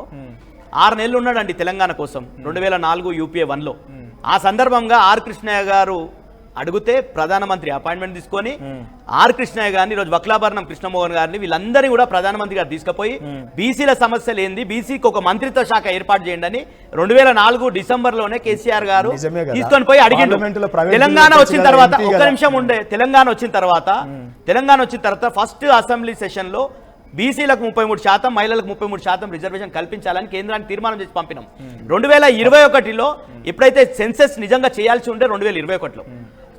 6 నెలలు ఉన్నాడండి తెలంగాణ కోసం 2004 UPA 1లో. ఆ సందర్భంగా ఆర్ కృష్ణయ్య గారు అడిగితే ప్రధానమంత్రి అపాయింట్మెంట్ తీసుకొని ఆర్ కృష్ణయ్య గారిని, ఈరోజు వక్లాభరణం కృష్ణమోహన్ గారిని వీళ్ళందరినీ కూడా ప్రధానమంత్రి గారు తీసుకుపోయి బీసీల సమస్యలు ఏంది, బీసీకి ఒక మంత్రిత్వ శాఖ ఏర్పాటు చేయండి అని 2004 డిసెంబర్లోనే కేసీఆర్ గారు తీసుకొని పోయి అడిగిండు. తెలంగాణ వచ్చిన తర్వాత ఒక్క నిమిషం ఉండే, తెలంగాణ వచ్చిన తర్వాత ఫస్ట్ అసెంబ్లీ సెషన్ లో బీసీలకు 33%, మహిళలకు 33% రిజర్వేషన్ కల్పించాలని కేంద్రానికి తీర్మానం చేసి పంపినాం. 2021లో ఎప్పుడైతే సెన్సెస్ నిజంగా చేయాల్సి ఉంటే 2021లో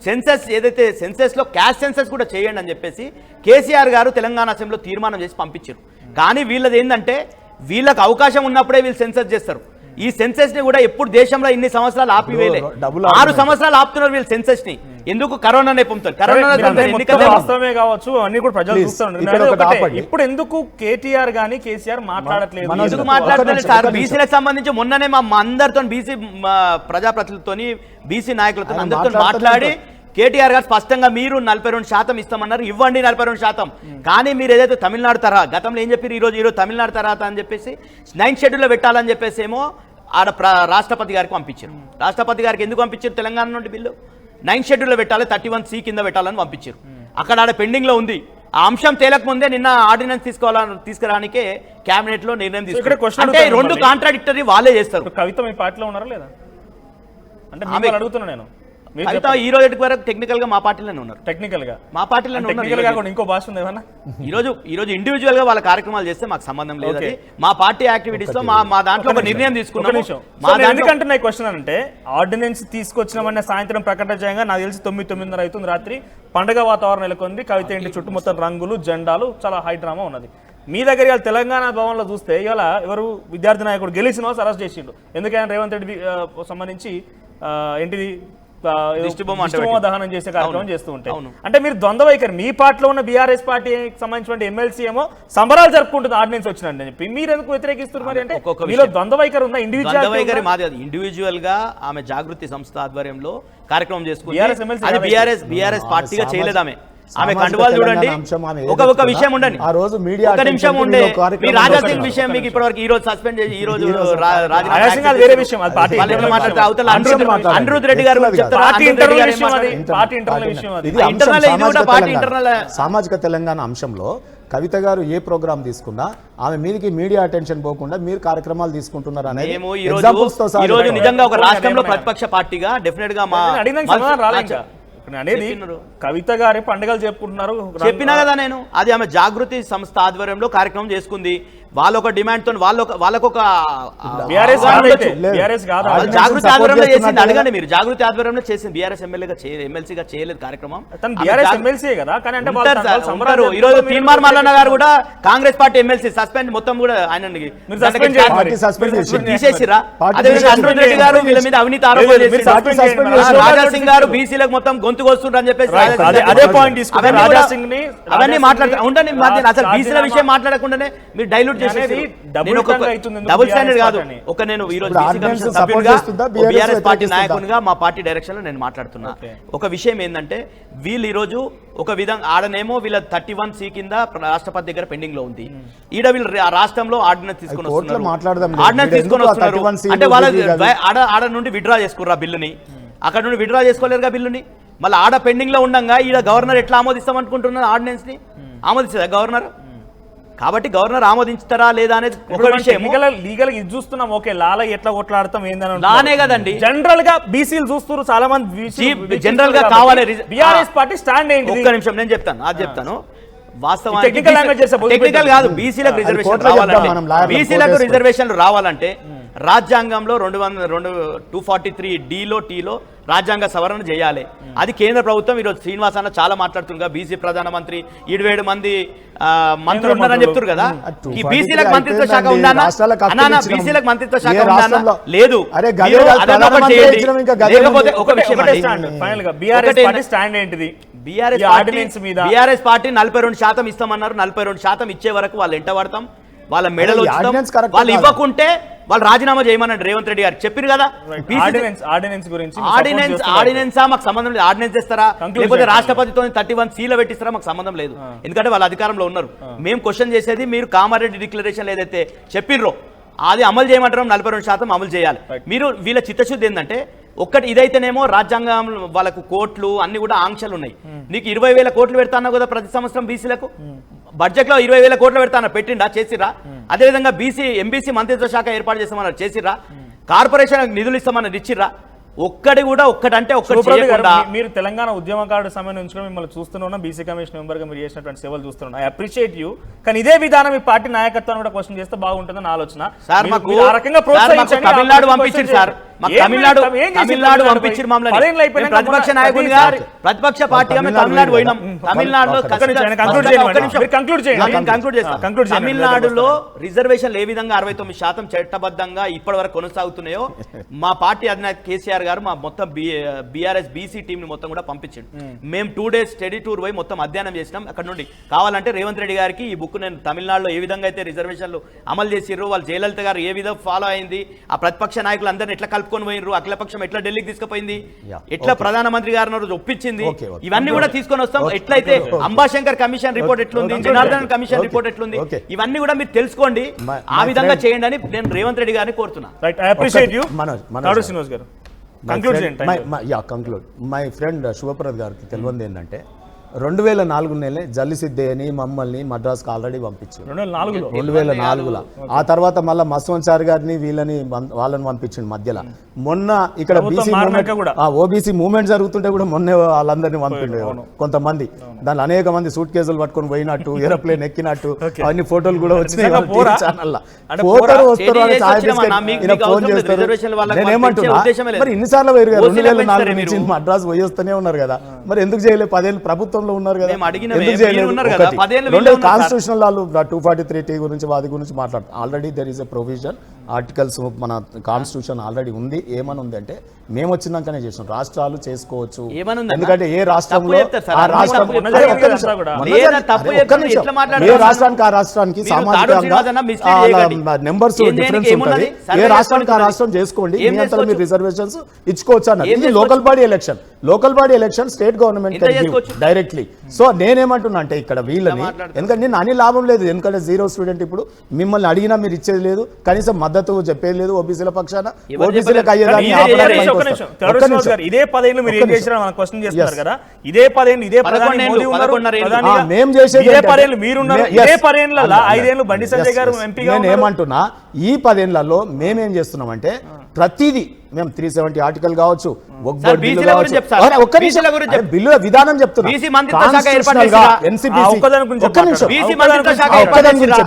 సెన్సెస్ ఏదైతే సెన్సెస్ లో క్యాస్ట్ సెన్సెస్ కూడా చేయండి అని చెప్పేసి కేసీఆర్ గారు తెలంగాణ అసెంబ్లీలో తీర్మానం చేసి పంపించారు. కానీ వీళ్ళది ఏంటంటే వీళ్ళకి అవకాశం ఉన్నప్పుడే వీళ్ళు సెన్సెస్ చేస్తారు. ఈ సెన్సెస్ ని కూడా ఎప్పుడు దేశంలో ఇన్ని సంవత్సరాలు ఆపివేలే, 6 సంవత్సరాలు ఆపుతున్నారు వీళ్ళు సెన్సెస్ ని. ఎందుకు? కరోనా నేపంతో. వాస్తవమే కావచ్చు, అన్ని కూడా ప్రజలు చూస్తున్నారు. ఇప్పుడు ఎందుకు కేటీఆర్ గానీ కేసీఆర్ మాట్లాడట్లేదు? ఎందుకు మాట్లాడలేదు సార్? బీసీలకు సంబంధించి మొన్ననే మా అందరితో బీసీ ప్రజాప్రతినిధులతో బీసీ నాయకులతో అందరితో మాట్లాడి కేటీఆర్ గారు స్పష్టంగా మీరు 42% ఇస్తామన్నారు, ఇవ్వండి 42%. కానీ మీరు ఏదైతే తమిళనాడు తరహా గతంలో ఏం చెప్పారు, ఈరోజు తమిళనాడు తరహా అని చెప్పేసి 9th షెడ్యూల్లో పెట్టాలని చెప్పేసి ఏమో ఆడ రాష్ట్రపతి గారికి పంపించారు. రాష్ట్రపతి గారికి ఎందుకు పంపించారు? తెలంగాణ నుండి బిల్లు 9th షెడ్యూల్లో పెట్టాలి, 31C కింద పెట్టాలని పంపించారు. అక్కడ ఆడ పెండింగ్ లో ఉంది. ఆ అంశం తేలకముందే నిన్న ఆర్డినెన్స్ తీసుకురానికే కేబినెట్ లో నిర్ణయం తీసుకున్నారు. అంటే 2 కాంట్రాడిక్టరీ వాళ్ళే చేస్తారు. కవిత మీ పార్టీలో ఉన్నారా లేదా అంటే అడుగుతున్నా నేను. కవిత ఈ రోజు వరకు టెక్నికల్ గా మా పార్టీలోనే ఉన్నారు. టెక్నికల్ గా మా పార్టీలోనే ఉన్నారు. టెక్నికల్ గా కూడా ఇంకో భాష ఉంది ఏమన్నా? ఈ రోజు ఇండివిజువల్ గా వాళ్ళ కార్యక్రమాలు చేస్తే మాకు సంబంధం లేదు. అది మా పార్టీ యాక్టివిటీస్ లో మా దాంట్లో ఒక నిర్ణయం తీసుకున్నాము. ఎందుకంటే క్వశ్చన్ అంటే ఆర్డినెన్స్ తీసుకొచ్చినామన్న సాయంత్రం ప్రకటన చేయంగా నాకు తెలిసి 9:30 అవుతుంది రాత్రి. పండుగ వాతావరణం నెలకొంది. కవిత ఇంటి చుట్టూ మొత్తం రంగులు జెండాలు చాలా హై డ్రామా ఉన్నది. మీ దగ్గర ఇవాళ తెలంగాణ భవన్లో చూస్తే ఇవాళ ఎవరు విద్యార్థి నాయకుడు గెలిచిన వాళ్ళు అరెస్ట్ చేసిండు. ఎందుకైనా రేవంత్ రెడ్డి సంబంధించి ఏంటిది దిష్టిబొమ్మ దహనం చేసే కార్యక్రమం చేస్తూ ఉంటాయి. అంటే మీరు ద్వంద్వ వైఖరి, మీ పార్టీలో ఉన్న బీఆర్ఎస్ పార్టీకి సంబంధించిన ఎమ్మెల్సీ ఏమో సంబరాలు జరుపుకుంటుంది ఆర్డినెన్స్ వచ్చినండి అని చెప్పి, మీరు ఎందుకు వ్యతిరేకిస్తున్నారు మరి? అంటే మీలో ద్వంద్వ వైఖరి ఉందా? ఇండివిజువల్ గా ఆమె జాగృతి సంస్థ ఆధ్వర్యంలో కార్యక్రమం చేసుకుంది. అది బీఆర్ఎస్ పార్టీగా చేయలేదు. ఆమె కండువాలు చూడండి. ఒక విషయం ఉండండి, ఆ రోజు మీడియా ఒక నిమిషం ఉండే. మీ రాజా సింగ్ విషయం మీకు ఇప్పటివరకు ఈ రోజు సస్పెండ్ చేసి ఈ రోజు వేరే విషయం అనిరుద్ రెడ్డి గారు సామాజిక తెలంగాణ అంశంలో కవిత గారు ఏ ప్రోగ్రామ్ తీసుకున్నా ఆమె మీదికి మీడియా అటెన్షన్ పోకుండా మీరు కార్యక్రమాలు తీసుకుంటున్నారు అనేది ఈ రోజు నిజంగా ఒక రాష్ట్రంలో ప్రతిపక్ష పార్టీగా డెఫినెట్ గా అనేది కవిత గారి పండుగలు చెప్పుకుంటున్నారు. చెప్పినా కదా నేను, అది ఆమె జాగృతి సంస్థ ఆధ్వర్యంలో కార్యక్రమం చేసుకుంది. వాళ్ళొక డిమాండ్ తో వాళ్ళకొక జాగృతి ఆధ్వర్యంలో చేసింది. అడగండి మీరు, జాగృతి ఆధ్వర్యంలో చేసింది. బీఆర్ఎస్ ఎమ్మెల్సీగా చేయలేదు కార్యక్రమం. ఈ రోజు తీన్మార్ మల్లన్న గారు కూడా కాంగ్రెస్ పార్టీ ఎమ్మెల్సీ సస్పెండ్ మొత్తం కూడా ఆయన తీసేసిరా. అదేవిధంగా అనిరుద్ రెడ్డి గారు వీళ్ళ మీద అవినీతి ఆరోపణలు చేసి రాజా సింగ్ గారు బీసీలకు మొత్తం గొంతు కోస్తుండ్రు అని చెప్పేసి అవన్నీ మాట్లాడుతూ ఉండండి. అసలు బీసీల విషయం మాట్లాడకుండానే మీరు డైల్యూట్ డబుల్ స్టాండర్డ్ కాదు. ఒక నేను ఈ రోజు బీఆర్ఎస్ పార్టీ నాయకునిగా మా పార్టీ డైరెక్షన్ లో నేను మాట్లాడుతున్నా. ఒక విషయం ఏంటంటే వీళ్ళు ఈ రోజు ఒక విధంగా ఆడనేమో వీళ్ళ 31C కింద రాష్ట్రపతి దగ్గర పెండింగ్ లో ఉంది. ఈడ వీళ్ళు రాష్ట్రంలో ఆర్డినెన్స్ తీసుకొని వస్తున్నారు. అంటే వాళ్ళ ఆడ నుండి విడ్రా చేసుకుర్రా బిల్లుని, అక్కడ నుండి విడ్రా చేసుకోలేరుగా బిల్లుని. మళ్ళీ ఆడ పెండింగ్ లో ఉండగా ఈడ గవర్నర్ ఎట్లా ఆమోదిస్తామనుకుంటున్నారు? ఆర్డినెన్స్ ని ఆమోదిస్తుందా గవర్నర్? కాబట్టి గవర్నర్ ఆమోదించుతారా లేదా అనేది ఒక విషయం. లీగల్ ఇది చూస్తున్నాం. ఓకే, లాల ఎట్లా కొట్లాడతాం ఏందని లానే కదండి. జనరల్ గా బీసీలు చూస్తున్నారు చాలా మంది. జనరల్ గా కావాలి బీఆర్ఎస్ పార్టీ స్టాండ్ ఏంటి? ఒక్క నిమిషం నేను చెప్తాను, అది చెప్తాను. వాస్తవానికి టెక్నికల్ కాదు, బీసీలకు రిజర్వేషన్లు రావాలంటే రాజ్యాంగంలో 243 టీలో రాజ్యాంగ సవరణ చేయాలి. అది కేంద్ర ప్రభుత్వం. ఈరోజు శ్రీనివాస్ అన్న చాలా మాట్లాడుతున్నారు, బీసీ ప్రధానమంత్రి 27 మంది మంత్రులు ఉన్నారని చెప్తున్నారు కదా. ఈ బీసీలకు మంత్రిత్వ శాఖ ఉందా? బీసీలకు మంత్రిత్వ శాఖ ఉందా? లేదు. లేకపోతే ఒక విషయం, బీఆర్ఎస్ పార్టీ 42% ఇస్తామన్నారు. 42% ఇచ్చే వరకు వాళ్ళు ఎంట పడతాం, వాళ్ళ మెడలు వాళ్ళు ఇవ్వకుంటే వాళ్ళు రాజీనామా చేయమన్నాడు రేవంత్ రెడ్డి గారు చెప్పారు కదా. ఆర్డినెన్స్ మాకు సంబంధం లేదు. ఆర్డినెన్స్ చేస్తారా లేకపోతే రాష్ట్రపతితో 31C పెట్టిస్తారా మాకు సంబంధం లేదు. ఎందుకంటే వాళ్ళ అధికారంలో ఉన్నారు. మేము క్వశ్చన్ చేసేది మీరు కామారెడ్డి డిక్లరేషన్ ఏదైతే చెప్పిర్రో అది అమలు చేయమంటారు. 42% అమలు చేయాలి. మీరు వీళ్ళ చిత్తశుద్ధి ఏంటంటే ఒక్కటి ఇదైతేనేమో రాజ్యాంగం వాళ్ళకు కోట్లు అన్ని కూడా ఆంక్షలు ఉన్నాయి. నీకు 20,000 కోట్లు పెడతాను కదా ప్రతి సంవత్సరం బీసీలకు. బడ్జెట్ లో 20,000 కోట్లు పెడతాను, పెట్టిండా? చేసిరా? అదేవిధంగా ఎంబీసీ మంత్రిత్వ శాఖ ఏర్పాటు చేస్తామన్నారు, చేసిరా? కార్పొరేషన్ నిధులు ఇస్తామన్నారు, ఇచ్చిరా? ఒక్కటి కూడా ఒక్కటంటే మీరు తెలంగాణ ఉద్యమకారుడు సమయం నుంచి మిమ్మల్ని చూస్తున్నా, బీసీ కమిషన్ మెంబర్ గా మీరు చేసినటువంటి సేవలు చూస్తున్నా. I appreciate you. కానీ ఇదే విధానం మీ పార్టీ నాయకత్వాన్ని కూడా క్వశ్చన్ చేస్తే బాగుంటుందని ఆలోచన. తమిళనాడు పంపించారు సార్, తమిళనాడు పంపించారు మమ్మల్ని. ప్రతిపక్ష నాయకుడిగా ప్రతిపక్ష పార్టీగా మేము తమిళనాడు పోయినాం. తమిళనాడులో తమిళనాడులో రిజర్వేషన్లు ఏ విధంగా 69% చట్టబద్ధంగా ఇప్పటి వరకు కొనసాగుతున్నాయో మా పార్టీ అధినేత కేసీఆర్ గారు మా మొత్తం బీఆర్ఎస్ బీసీ టీం ని మొత్తం కూడా పంపించాడు. మేము 2 days స్టడీ టూర్ పోయి మొత్తం అధ్యయనం చేసినాం. అక్కడ నుండి కావాలంటే రేవంత్ రెడ్డి గారికి ఈ బుక్ నేను తమిళనాడులో ఏ విధంగా అయితే రిజర్వేషన్లు అమలు చేసిర్రు, వాళ్ళు జయలలిత గారు ఏ విధంగా ఫాలో అయింది, ఆ ప్రతిపక్ష నాయకులు అందరిని ఎట్లా కలుపుకొని పోయినరు, అఖిలపక్షం ఎట్లా ఢిల్లీకి తీసుకుపోయింది, ఎట్లా ప్రధానమంత్రి గారిని రోజు ఒప్పించింది, ఇవన్నీ కూడా తీసుకొని వస్తాం. ఎట్లయితే అంబాశంకర్ కమిషన్ రిపోర్ట్ ఎట్లుంది, జనార్దన్ కమిషన్ రిపోర్ట్ ఎట్లుంది, ఇవన్నీ కూడా మీరు తెలుసుకోండి. ఆ విధంగా చేయండి అని నేను రేవంత్ రెడ్డి గారిని కోరుతున్నా. మై ఫ్రెండ్ శుభప్రద్ గారికి తెలియంది ఏంటంటే 2004 జల్లిసిద్దే అని మమ్మల్ని మద్రాస్కి ఆల్రెడీ పంపించారు 2004లో 2004లో. ఆ తర్వాత మళ్ళీ మస్వంచారి గారిని వాళ్ళని పంపించిండు మధ్యలో. మొన్న ఇక్కడ బీసీ మూవ్మెంట్ ఓబీసీ మూవ్మెంట్ జరుగుతుంటే కూడా మొన్నే వాళ్ళందరినీ పంపిండు కొంతమంది. దానిలో అనేక మంది సూట్ కేసులు పట్టుకొని పోయినట్టు ఏరోప్లేన్ ఎక్కినట్టు అన్ని ఫోటోలు కూడా వచ్చినాయి ఛానల్లో. ఫోన్ చేస్తారు. నేనేమంటున్నా మరి ఇన్నిసార్లు పోయారు కదా, 2004 నుంచి మద్రాసు పోయి వస్తూనే ఉన్నారు కదా, మరి ఎందుకు చేయలేదు? 10 ఏళ్ళు ప్రభుత్వంలో ఉన్నారు కదా, ఎందుకు చేయలేదు? కాన్స్టిట్యూషనల్ వాళ్ళు 243T గురించి వాది గురించి మాట్లాడుతారు. Already there is a provision, articles మన కాన్స్టిట్యూషన్ ఆల్రెడీ ఉంది. ఏమని ఉంది అంటే మేము వచ్చినాకనే చేసాం, రాష్ట్రాలు చేసుకోవచ్చు. ఎందుకంటే ఏ రాష్ట్రంలో ఆ రాష్ట్రం ఏ రాష్ట్రానికి ఆ రాష్ట్రానికి సామాజికంగా నెంబర్స్ డిఫరెన్స్ ఉంటుంది. ఏ రాష్ట్రానికి ఆ రాష్ట్రం చేసుకోండి, మీ అంతా మీరు రిజర్వేషన్స్ ఇచ్చుకోవచ్చు అన్నది. ఇది local body election. Local body election state government directly. So నేనేమంటున్నా అంటే ఇక్కడ వీళ్ళని, ఎందుకంటే నేను అని లాభం లేదు. ఎందుకంటే 0 స్టూడెంట్ ఇప్పుడు మిమ్మల్ని అడిగినా మీరు ఇచ్చేది లేదు, కనీసం మద్దతు చెప్పేది లేదు ఓబీసీల పక్షాన. ఓబీసీలకు అయ్యేదాన్ని ఇదే 10 ఏళ్ళు మీరు ఏం చేసినా మనం క్వశ్చన్ చేస్తున్నారు కదా. ఇదే 10 ఏళ్ళు ఇదే ప్రధాని మోదీ ఉన్నారు, మేము చేసేది ఇదే 10 ఏళ్ళు మీరున్నారు. ఇదే 10 ఏళ్ళలో 5 ఏళ్ళు బండి సంజయ్ గారు ఎంపీగా. నేను ఏమంటున్నా, ఈ 10 ఏళ్లలో మేమేం చేస్తున్నామంటే ప్రతిదీ మేము 370 ఆర్టికల్ కావచ్చు, బిల్లు విధానం చెప్తున్నా,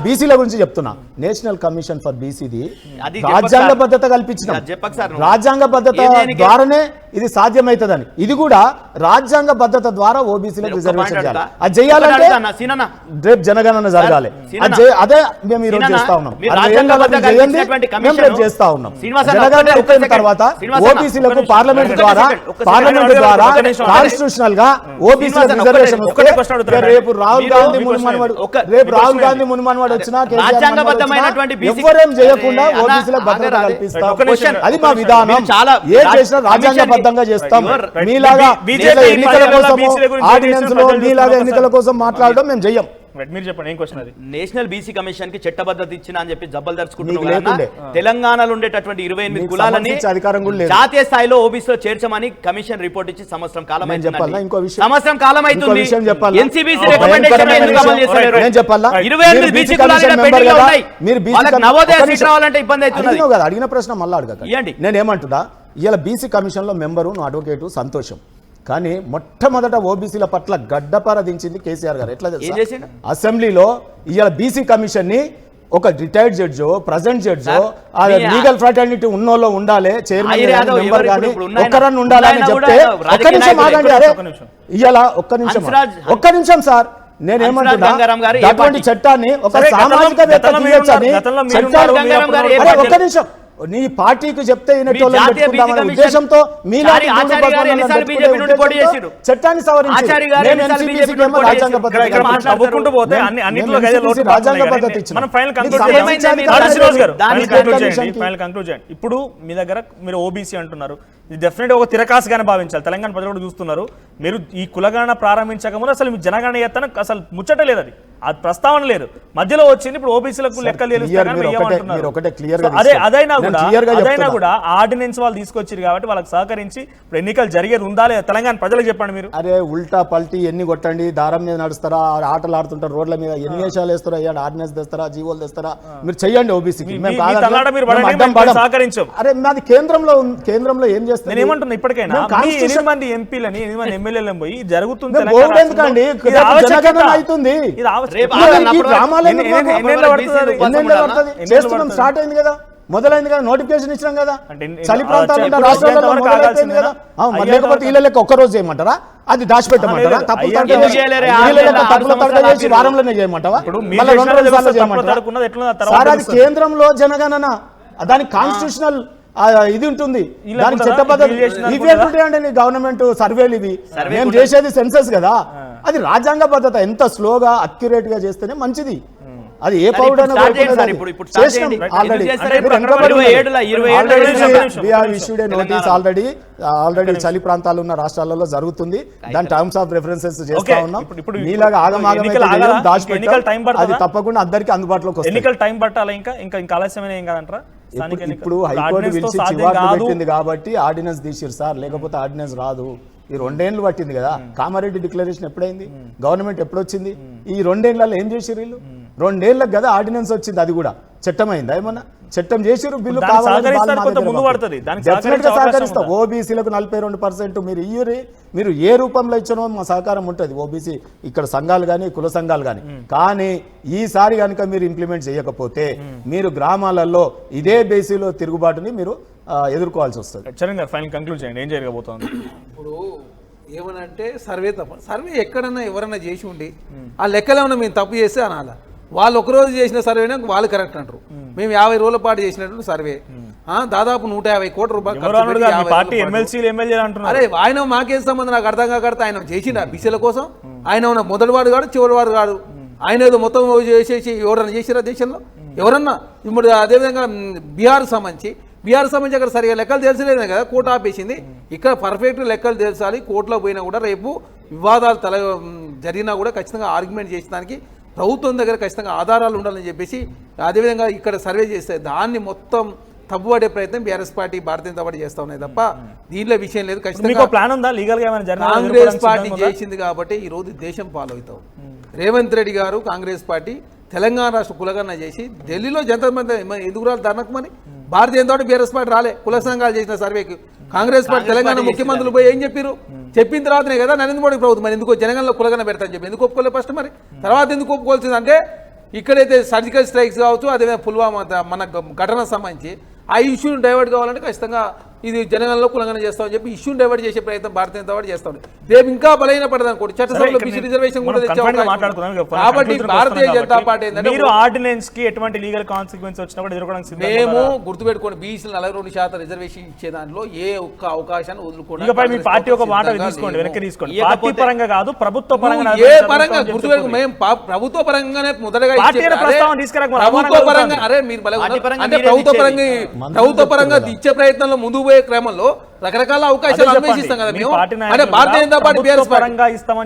బీసీల గురించి చెప్తున్నా. నేషనల్ కమిషన్ ఫర్ బీసీది రాజ్యాంగ భద్రత కల్పించిన, రాజ్యాంగ భద్రత ద్వారానే ఇది సాధ్యమవుతుందని. ఇది కూడా రాజ్యాంగ భద్రత ద్వారా ఓబీసీలకు రిజర్వేషన్ చేయాలి. అది చేయాలంటే రేపు జనగణన జరగాలి. అదే మేము ఈరోజు చేస్తా ఉన్నాం. మేము రేపు చేస్తా ఉన్నాం. జనగణన అయిపోయిన తర్వాత ఓబీసీలకు పార్లమెంట్ ద్వారా కాన్స్టిట్యూషనల్ గా ఓబీసీ రిజర్వేషన్ రేపు రాహుల్ గాంధీ మున్మనవాడు వచ్చినా ఎవరేం చేయకుండా ఓబీసీలకు భద్రత కల్పిస్తాం. అది మా విధానం. ఏం చేసినా రాజ్యాంగబద్ధంగా చేస్తాం. మీలాగా ఎన్నికల కోసం ఆర్డినెన్స్ లో మీలాగా ఎన్నికల కోసం మాట్లాడడం మేము చెయ్యం. మీరు చెప్పండి ఏం క్వశ్చన్ అది? నేషనల్ బీసీ కమిషన్ కి చట్టబద్ధత ఇచ్చిన అని చెప్పి జబ్బలు దర్చుకుంటున్నాం. తెలంగాణలో ఉండేటటువంటి 28 కులాలని జాతీయ స్థాయిలో ఓబీసీలో చేర్చమని కమిషన్ రిపోర్ట్ ఇచ్చి సంవత్సరం కాలం సంవత్సరం కాలం అవుతుంది. ఎన్సీబీసీ రికమెండేషన్ ఎందుకు అమలు చేస్తారు? 28 బీసీ కులాలు పెండింగ్ లో ఉన్నాయి. వాళ్ళకి నవోదయ సీట్ రావాలంటే ఇబ్బంది అవుతుంది. అడిగిన ప్రశ్న మళ్ళీ అడగండి. నేనేమంటున్నా, ఇవాళ బీసీ కమిషన్ లో మెంబరు అడ్వకేటు సంతోషం, కానీ మొట్టమొదట ఓబీసీల పట్ల గడ్డపార దించింది కేసీఆర్ గారు. ఎట్లా తెలుసా? అసెంబ్లీలో ఇవాళ బీసీ కమిషన్ ని ఒక రిటైర్డ్ జడ్జో ప్రజెంట్ జడ్జో లీగల్ ఫ్రాటర్నిటీ ఉన్నోళ్ళు ఉండాలి, చైర్మన్ మెంబర్ కానీ ఒక్కరన్నా ఉండాలని చెప్తే, ఒక్క నిమిషం ఆగండి. అరే ఇవాళ ఒక్క నిమిషం సార్, నేనేమంటున్నా అటువంటి చట్టాన్ని ఒక సామాజిక వేత్త తీయొచ్చని ఒక్క నిమిషం నీ పార్టీకి చెప్తే ఉద్దేశంతో చట్టాన్ని సవరించి ఇప్పుడు మీ దగ్గర మీరు ఓబీసీ అంటున్నారు, ఇది డెఫినెట్ ఒక తిరకాసుగానే భావించాలి. తెలంగాణ ప్రజలు కూడా చూస్తున్నారు. మీరు ఈ కులగణన ప్రారంభించక ముందు అసలు మీ జనగణన ఎత్తన అసలు ముచ్చట లేదు, అది ప్రస్తావన లేదు. మధ్యలో వచ్చింది ఇప్పుడు ఓబీసీలకు లెక్కలు అదైనా కూడా ఆర్డినెన్స్ వాళ్ళు తీసుకొచ్చారు కాబట్టి వాళ్ళకి సహకరించి ఇప్పుడు ఎన్నికలు జరిగేది ఉందా లేదా తెలంగాణ ప్రజలకు చెప్పండి. మీరు అరే ఉల్టా పల్టీ ఎన్ని కొట్టండి, దారం మీద నడుస్తారా, ఆటలు ఆడుతుంటారు రోడ్ల మీద, ఎన్ని వేషాలు వేస్తారా, ఆర్డినెన్స్ తెస్తారా, జీవోలు తెస్తారా, మీరు చెయ్యండి. ఓబీసీకి సహకరించాం. అరే మాది కేంద్రంలో ఏం చేస్తారు? నేను ఏమంటున్నా, ఇప్పటికైనా 8 మంది ఎంపీలని 8 మంది ఎమ్మెల్యేలను పోయి జరుగుతుంది స్టార్ట్ అయింది కదా, మొదలైంది కదా, నోటిఫికేషన్ ఇచ్చినాం కదా, చలి ప్రాంతాలు రాష్ట్రాలలో మొదలైపోయింది కదా. లేకపోతే వీళ్ళ లెక్క ఒక్కరోజు చేయమంటారా? అది దాచిపెట్టమంటారా? తప్పుల తడక చేసి వారంలోనే చేయమంటావా? మళ్ళీ 2 రోజులు చేయమంటారా? సార్ అది కేంద్రంలో జనగణన, దానికి కాన్స్టిట్యూషనల్ ఇది ఉంటుంది, దానికి చట్టబద్ధత. ఇవి ఏంటంటే గవర్నమెంట్ సర్వేలు, ఇవి మేము చేసేది సెన్సస్ కదా, అది రాజ్యాంగ పద్ధత. ఎంత స్లోగా అక్యురేట్ గా చేస్తేనే మంచిది. అది ఏ పౌరుడు ఆల్రెడీ చలి ప్రాంతాలు ఉన్న రాష్ట్రాలలో జరుగుతుంది. దాని టర్మ్స్ ఆఫ్ రెఫరెన్సెస్ చేస్తా ఉన్నాం. మీలాగా అది తప్పకుండా అందరికీ అందుబాటులోకి వస్తుంది. ఎన్నికల టైం పట్టాలి, ఇంకా ఆలస్యమైన ఏం కాదంటారా? ఇప్పుడు హైకోర్టు పిలిచి చివాట్లు పెట్టింది కాబట్టి ఆర్డినెన్స్ తీసిరు సార్, లేకపోతే ఆర్డినెన్స్ రాదు. ఈ 2 ఏళ్ళు పట్టింది కదా. కామారెడ్డి డిక్లరేషన్ ఎప్పుడైంది, గవర్నమెంట్ ఎప్పుడు వచ్చింది, ఈ 2 ఏళ్లలో ఏం చేసిరు వీళ్ళు? 2 ఏళ్ళకి కదా ఆర్డినెన్స్ వచ్చింది, అది కూడా చట్టం అయిందా ఏమన్నా? చట్టం చేసిరు, బిల్లు సహకరిస్తా. ఓబీసీలకు 42% మీరు ఇయ్యూరి, మీరు ఏ రూపంలో ఇచ్చినో మా సహకారం ఉంటుంది. ఓబీసీ ఇక్కడ సంఘాలు కానీ కుల సంఘాలు కానీ ఈసారి కనుక మీరు ఇంప్లిమెంట్ చేయకపోతే మీరు గ్రామాలలో ఇదే బేసీలో తిరుగుబాటుని మీరు ఎదుర్కోవాల్సి వస్తుంది. ఫైనల్ కంక్లూడ్ చేయండి, ఏం జరగబోతోంది ఇప్పుడు ఏమనంటే సర్వే తప్ప, సర్వే ఎక్కడన్నా ఎవరన్నా చేసి ఉండి ఆ లెక్కలు ఏమన్నా మేము తప్పు చేస్తే అనాలా. వాళ్ళు ఒకరోజు చేసిన సర్వేనే వాళ్ళు కరెక్ట్ అంటారు. మేము 50 రోజుల పాటు చేసినట్టు సర్వే దాదాపు 150 కోట్ల రూపాయలు. అరే ఆయన మాకేం సంబంధం, నాకు అర్థం కాకడితే ఆయన చేసిండ బీసీల కోసం. ఆయన మొదటి వాడు కాదు, చివరి వాడు కాదు. ఆయన ఏదో మొత్తం చేసేసి ఎవరన్నా చేసిరా దేశంలో ఎవరన్నా? ఇప్పుడు అదేవిధంగా బీహార్ సంబంధించి అక్కడ సరిగా లెక్కలు తెలిసలేదు కదా, కోర్టు ఆపేసింది. ఇక్కడ పర్ఫెక్ట్ లెక్కలు తెలిసాలి. కోర్టులో పోయినా కూడా రేపు వివాదాలు జరిగినా కూడా ఖచ్చితంగా ఆర్గ్యుమెంట్ చేసడానికి ప్రభుత్వం దగ్గర ఖచ్చితంగా ఆధారాలు ఉండాలని చెప్పేసి అదేవిధంగా ఇక్కడ సర్వే చేస్తే దాన్ని మొత్తం తప్పుపడే ప్రయత్నం BRS party, Bharatiya Janata party చేస్తా ఉన్నాయి తప్ప దీనిలో విషయం లేదు. ఖచ్చితంగా ప్లాన్ ఉందా లీగల్ గా? కాంగ్రెస్ పార్టీ చేసింది కాబట్టి ఈ రోజు దేశం ఫాలో అవుతాం. రేవంత్ రెడ్డి గారు కాంగ్రెస్ పార్టీ తెలంగాణ రాష్ట్ర కులగన్న చేసి ఢిల్లీలో జనతా మంది ఎందుకు రాలి ధర్నకమని Bharatiya Janata party BRS party రాలే. కుల సంఘాలు చేసిన సర్వేకి కాంగ్రెస్ పార్టీ తెలంగాణ ముఖ్యమంత్రులు పోయి ఏం చెప్పారు? చెప్పిన తర్వాతనే కదా నరేంద్ర మోడీ ప్రభుత్వం మరి ఎందుకో జనగణలో కులగన పెడతాని చెప్పి ఎందుకు ఒప్పుకోలేదు ఫస్ట్? మరి తర్వాత ఎందుకు ఒప్పుకోవాల్సింది అంటే ఇక్కడైతే సర్జికల్ స్ట్రైక్స్ కావచ్చు, అదే పుల్వామా మన ఘటన సంబంధించి ఆ ఇష్యూని డైవర్ట్ కావాలంటే ఖచ్చితంగా ఇది జనగణలో కులంగన చేస్తామని చెప్పి ఇష్యూని డైవర్ట్ చేసే ప్రయత్నం భారతీయ జనతా పార్టీ చేస్తాం. రేపు ఇంకా బలైన పడదు అనుకోండి, చట్టసభలో బీసీ రిజర్వేషన్ కూడా కాబట్టి భారతీయ జనతా పార్టీ ఆర్డినెన్స్ కి ఎటువంటి లీగల్ కాన్సిక్వెన్స్ వచ్చినప్పుడు మేము గుర్తుపెట్టుకోండి, బీసీలు 42% రిజర్వేషన్ ఇచ్చే దాంట్లో ఏ ఒక్క అవకాశాన్ని వదులుకోండి. పార్టీ ఒక మాట తీసుకోండి, వెనక్కి తీసుకోండి. పార్టీ పరంగా కాదు, ప్రభుత్వ పరంగా ఏ పరంగా గుర్తుపెట్టుకో, మేము ప్రభుత్వ పరంగానే మొదటగా ప్రభుత్వ పరంగా అరే మీరు అంటే ప్రభుత్వ పరంగా ఇచ్చే ప్రయత్నంలో ముందుకు పోయే క్రమంలో రకరకాల అవకాశాలు అన్వేషిస్తాం కదా మేము. అంటే భారతీయ జనతా పార్టీ ప్రభుత్వ పరంగా ఇస్తాం,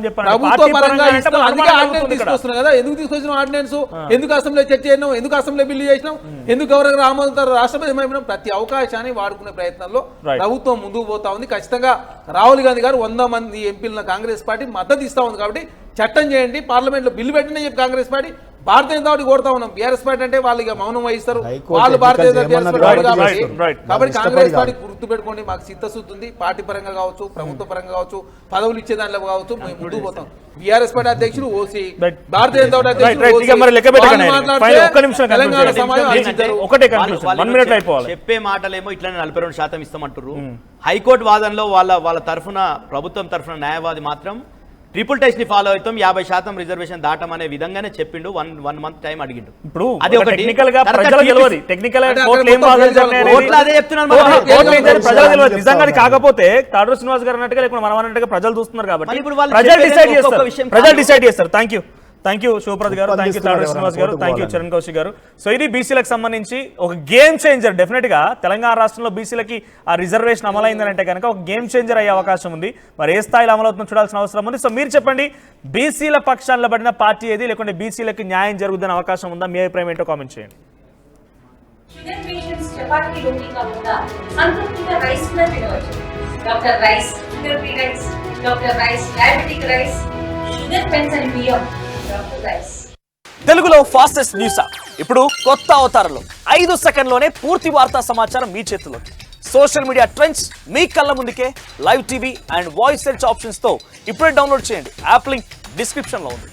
అందుకే ఆర్డినెన్స్ తీసుకొస్తున్నాం కదా. ఎందుకు తీసుకొచ్చిన ఆర్డినెన్స్? ఎందుకు అసెంబ్లీ చర్చ చేసినాం? ఎందుకు అసెంబ్లీ బిల్లు చేసినాం? ఎందుకు ఎవరైనా ఆమోదించారు? రాష్ట్రపతి ఏమైనా ప్రతి అవకాశాన్ని వాడుకునే ప్రయత్నంలో ప్రభుత్వం ముందుకు పోతా ఉంది. ఖచ్చితంగా రాహుల్ గాంధీ గారు 100 మంది ఎంపీలను కాంగ్రెస్ పార్టీ మద్దతు ఇస్తా ఉంది. కాబట్టి చట్టం చేయండి, పార్లమెంట్ లో బిల్లు పెట్టండి చెప్పి కాంగ్రెస్ పార్టీ భారతీయ జనతా పార్టీ కోరుతా ఉన్నాం. బీఆర్ఎస్ పార్టీ అంటే వాళ్ళు ఇక మౌనం వహిస్తారు, వాళ్ళు భారతీయ కాబట్టి కాంగ్రెస్ పార్టీ గుర్తు పెట్టుకోండి. మాకు చిత్తశుద్ధి ఉంది, పార్టీ పరంగా కావచ్చు, ప్రభుత్వ పరంగా కావచ్చు, పదవులు ఇచ్చే దాంట్లో కావచ్చు, మేము ముందుకు పోతాం. బీఆర్ఎస్ పార్టీ అధ్యక్షుడు ఓసీ, భారతీయ జనతా పార్టీ అధ్యక్షుడు చెప్పే మాటలేమో ఇట్లా 42% ఇస్తామంటారు. హైకోర్టు వాదనలో వాళ్ళ తరఫున ప్రభుత్వం తరఫున న్యాయవాది మాత్రం ట్రిపుల్ టెస్ట్ ని ఫాలో అవుతాం, 50% రిజర్వేషన్ దాటం అనే విధంగా చెప్పిండు. 1 మంత్ టైం అడిగిండు. ఇప్పుడు అది ఒక టెక్నికల్ గా ప్రజలకు తెలియదు, టెక్నికల్ గా కోర్టులు ఏం అదే చెప్తున్నాను. ప్రజలకు తెలియదు. నిజంగా అది కాకపోతే తాడూరు శ్రీనివాస్ గారు అన్నట్టుగా లేకుండా మనం అన్నట్టుగా ప్రజలు చూస్తున్నారు కాబట్టి ప్రజలు డిసైడ్ చేస్తారు. థ్యాంక్ యూ శివప్రద్ గారు, థ్యాంక్ యూ తాడూరు శ్రీనివాస్ గారు, థ్యాంక్ యూ చరణ్ కౌశిక్ గారు. సో ఇది బీసీలకు సంబంధించి ఒక గేమ్ చేంజర్. డెఫినెట్ గా తెలంగాణ రాష్ట్రంలో బీసీలకి ఆ రిజర్వేషన్ అమలైందంటే కనుక ఒక గేమ్ చేంజర్ అయ్యే అవకాశం ఉంది. మరి ఏ స్థాయిలో అమలవుతుందో చూడాల్సిన అవసరం ఉంది. సో మీరు చెప్పండి, బీసీల పక్షాన నిలబడిన పార్టీ ఏది, లేకుంటే బీసీలకి న్యాయం జరుగుతున్న అవకాశం ఉందా? మీ అభిప్రాయం ఏంటో కామెంట్ చేయండి. తెలుగులో ఫాస్టెస్ట్ న్యూస్ ఇప్పుడు కొత్త అవతారంలో 5 సెకండ్లోనే పూర్తి వార్తా సమాచారం మీ చేతిలోకి. సోషల్ మీడియా ట్రెండ్స్ మీ కళ్ళ ముందుకే, live TV and voice search options తో ఇప్పుడే డౌన్లోడ్ చేయండి. యాప్ లింక్ డిస్క్రిప్షన్ లో ఉంది.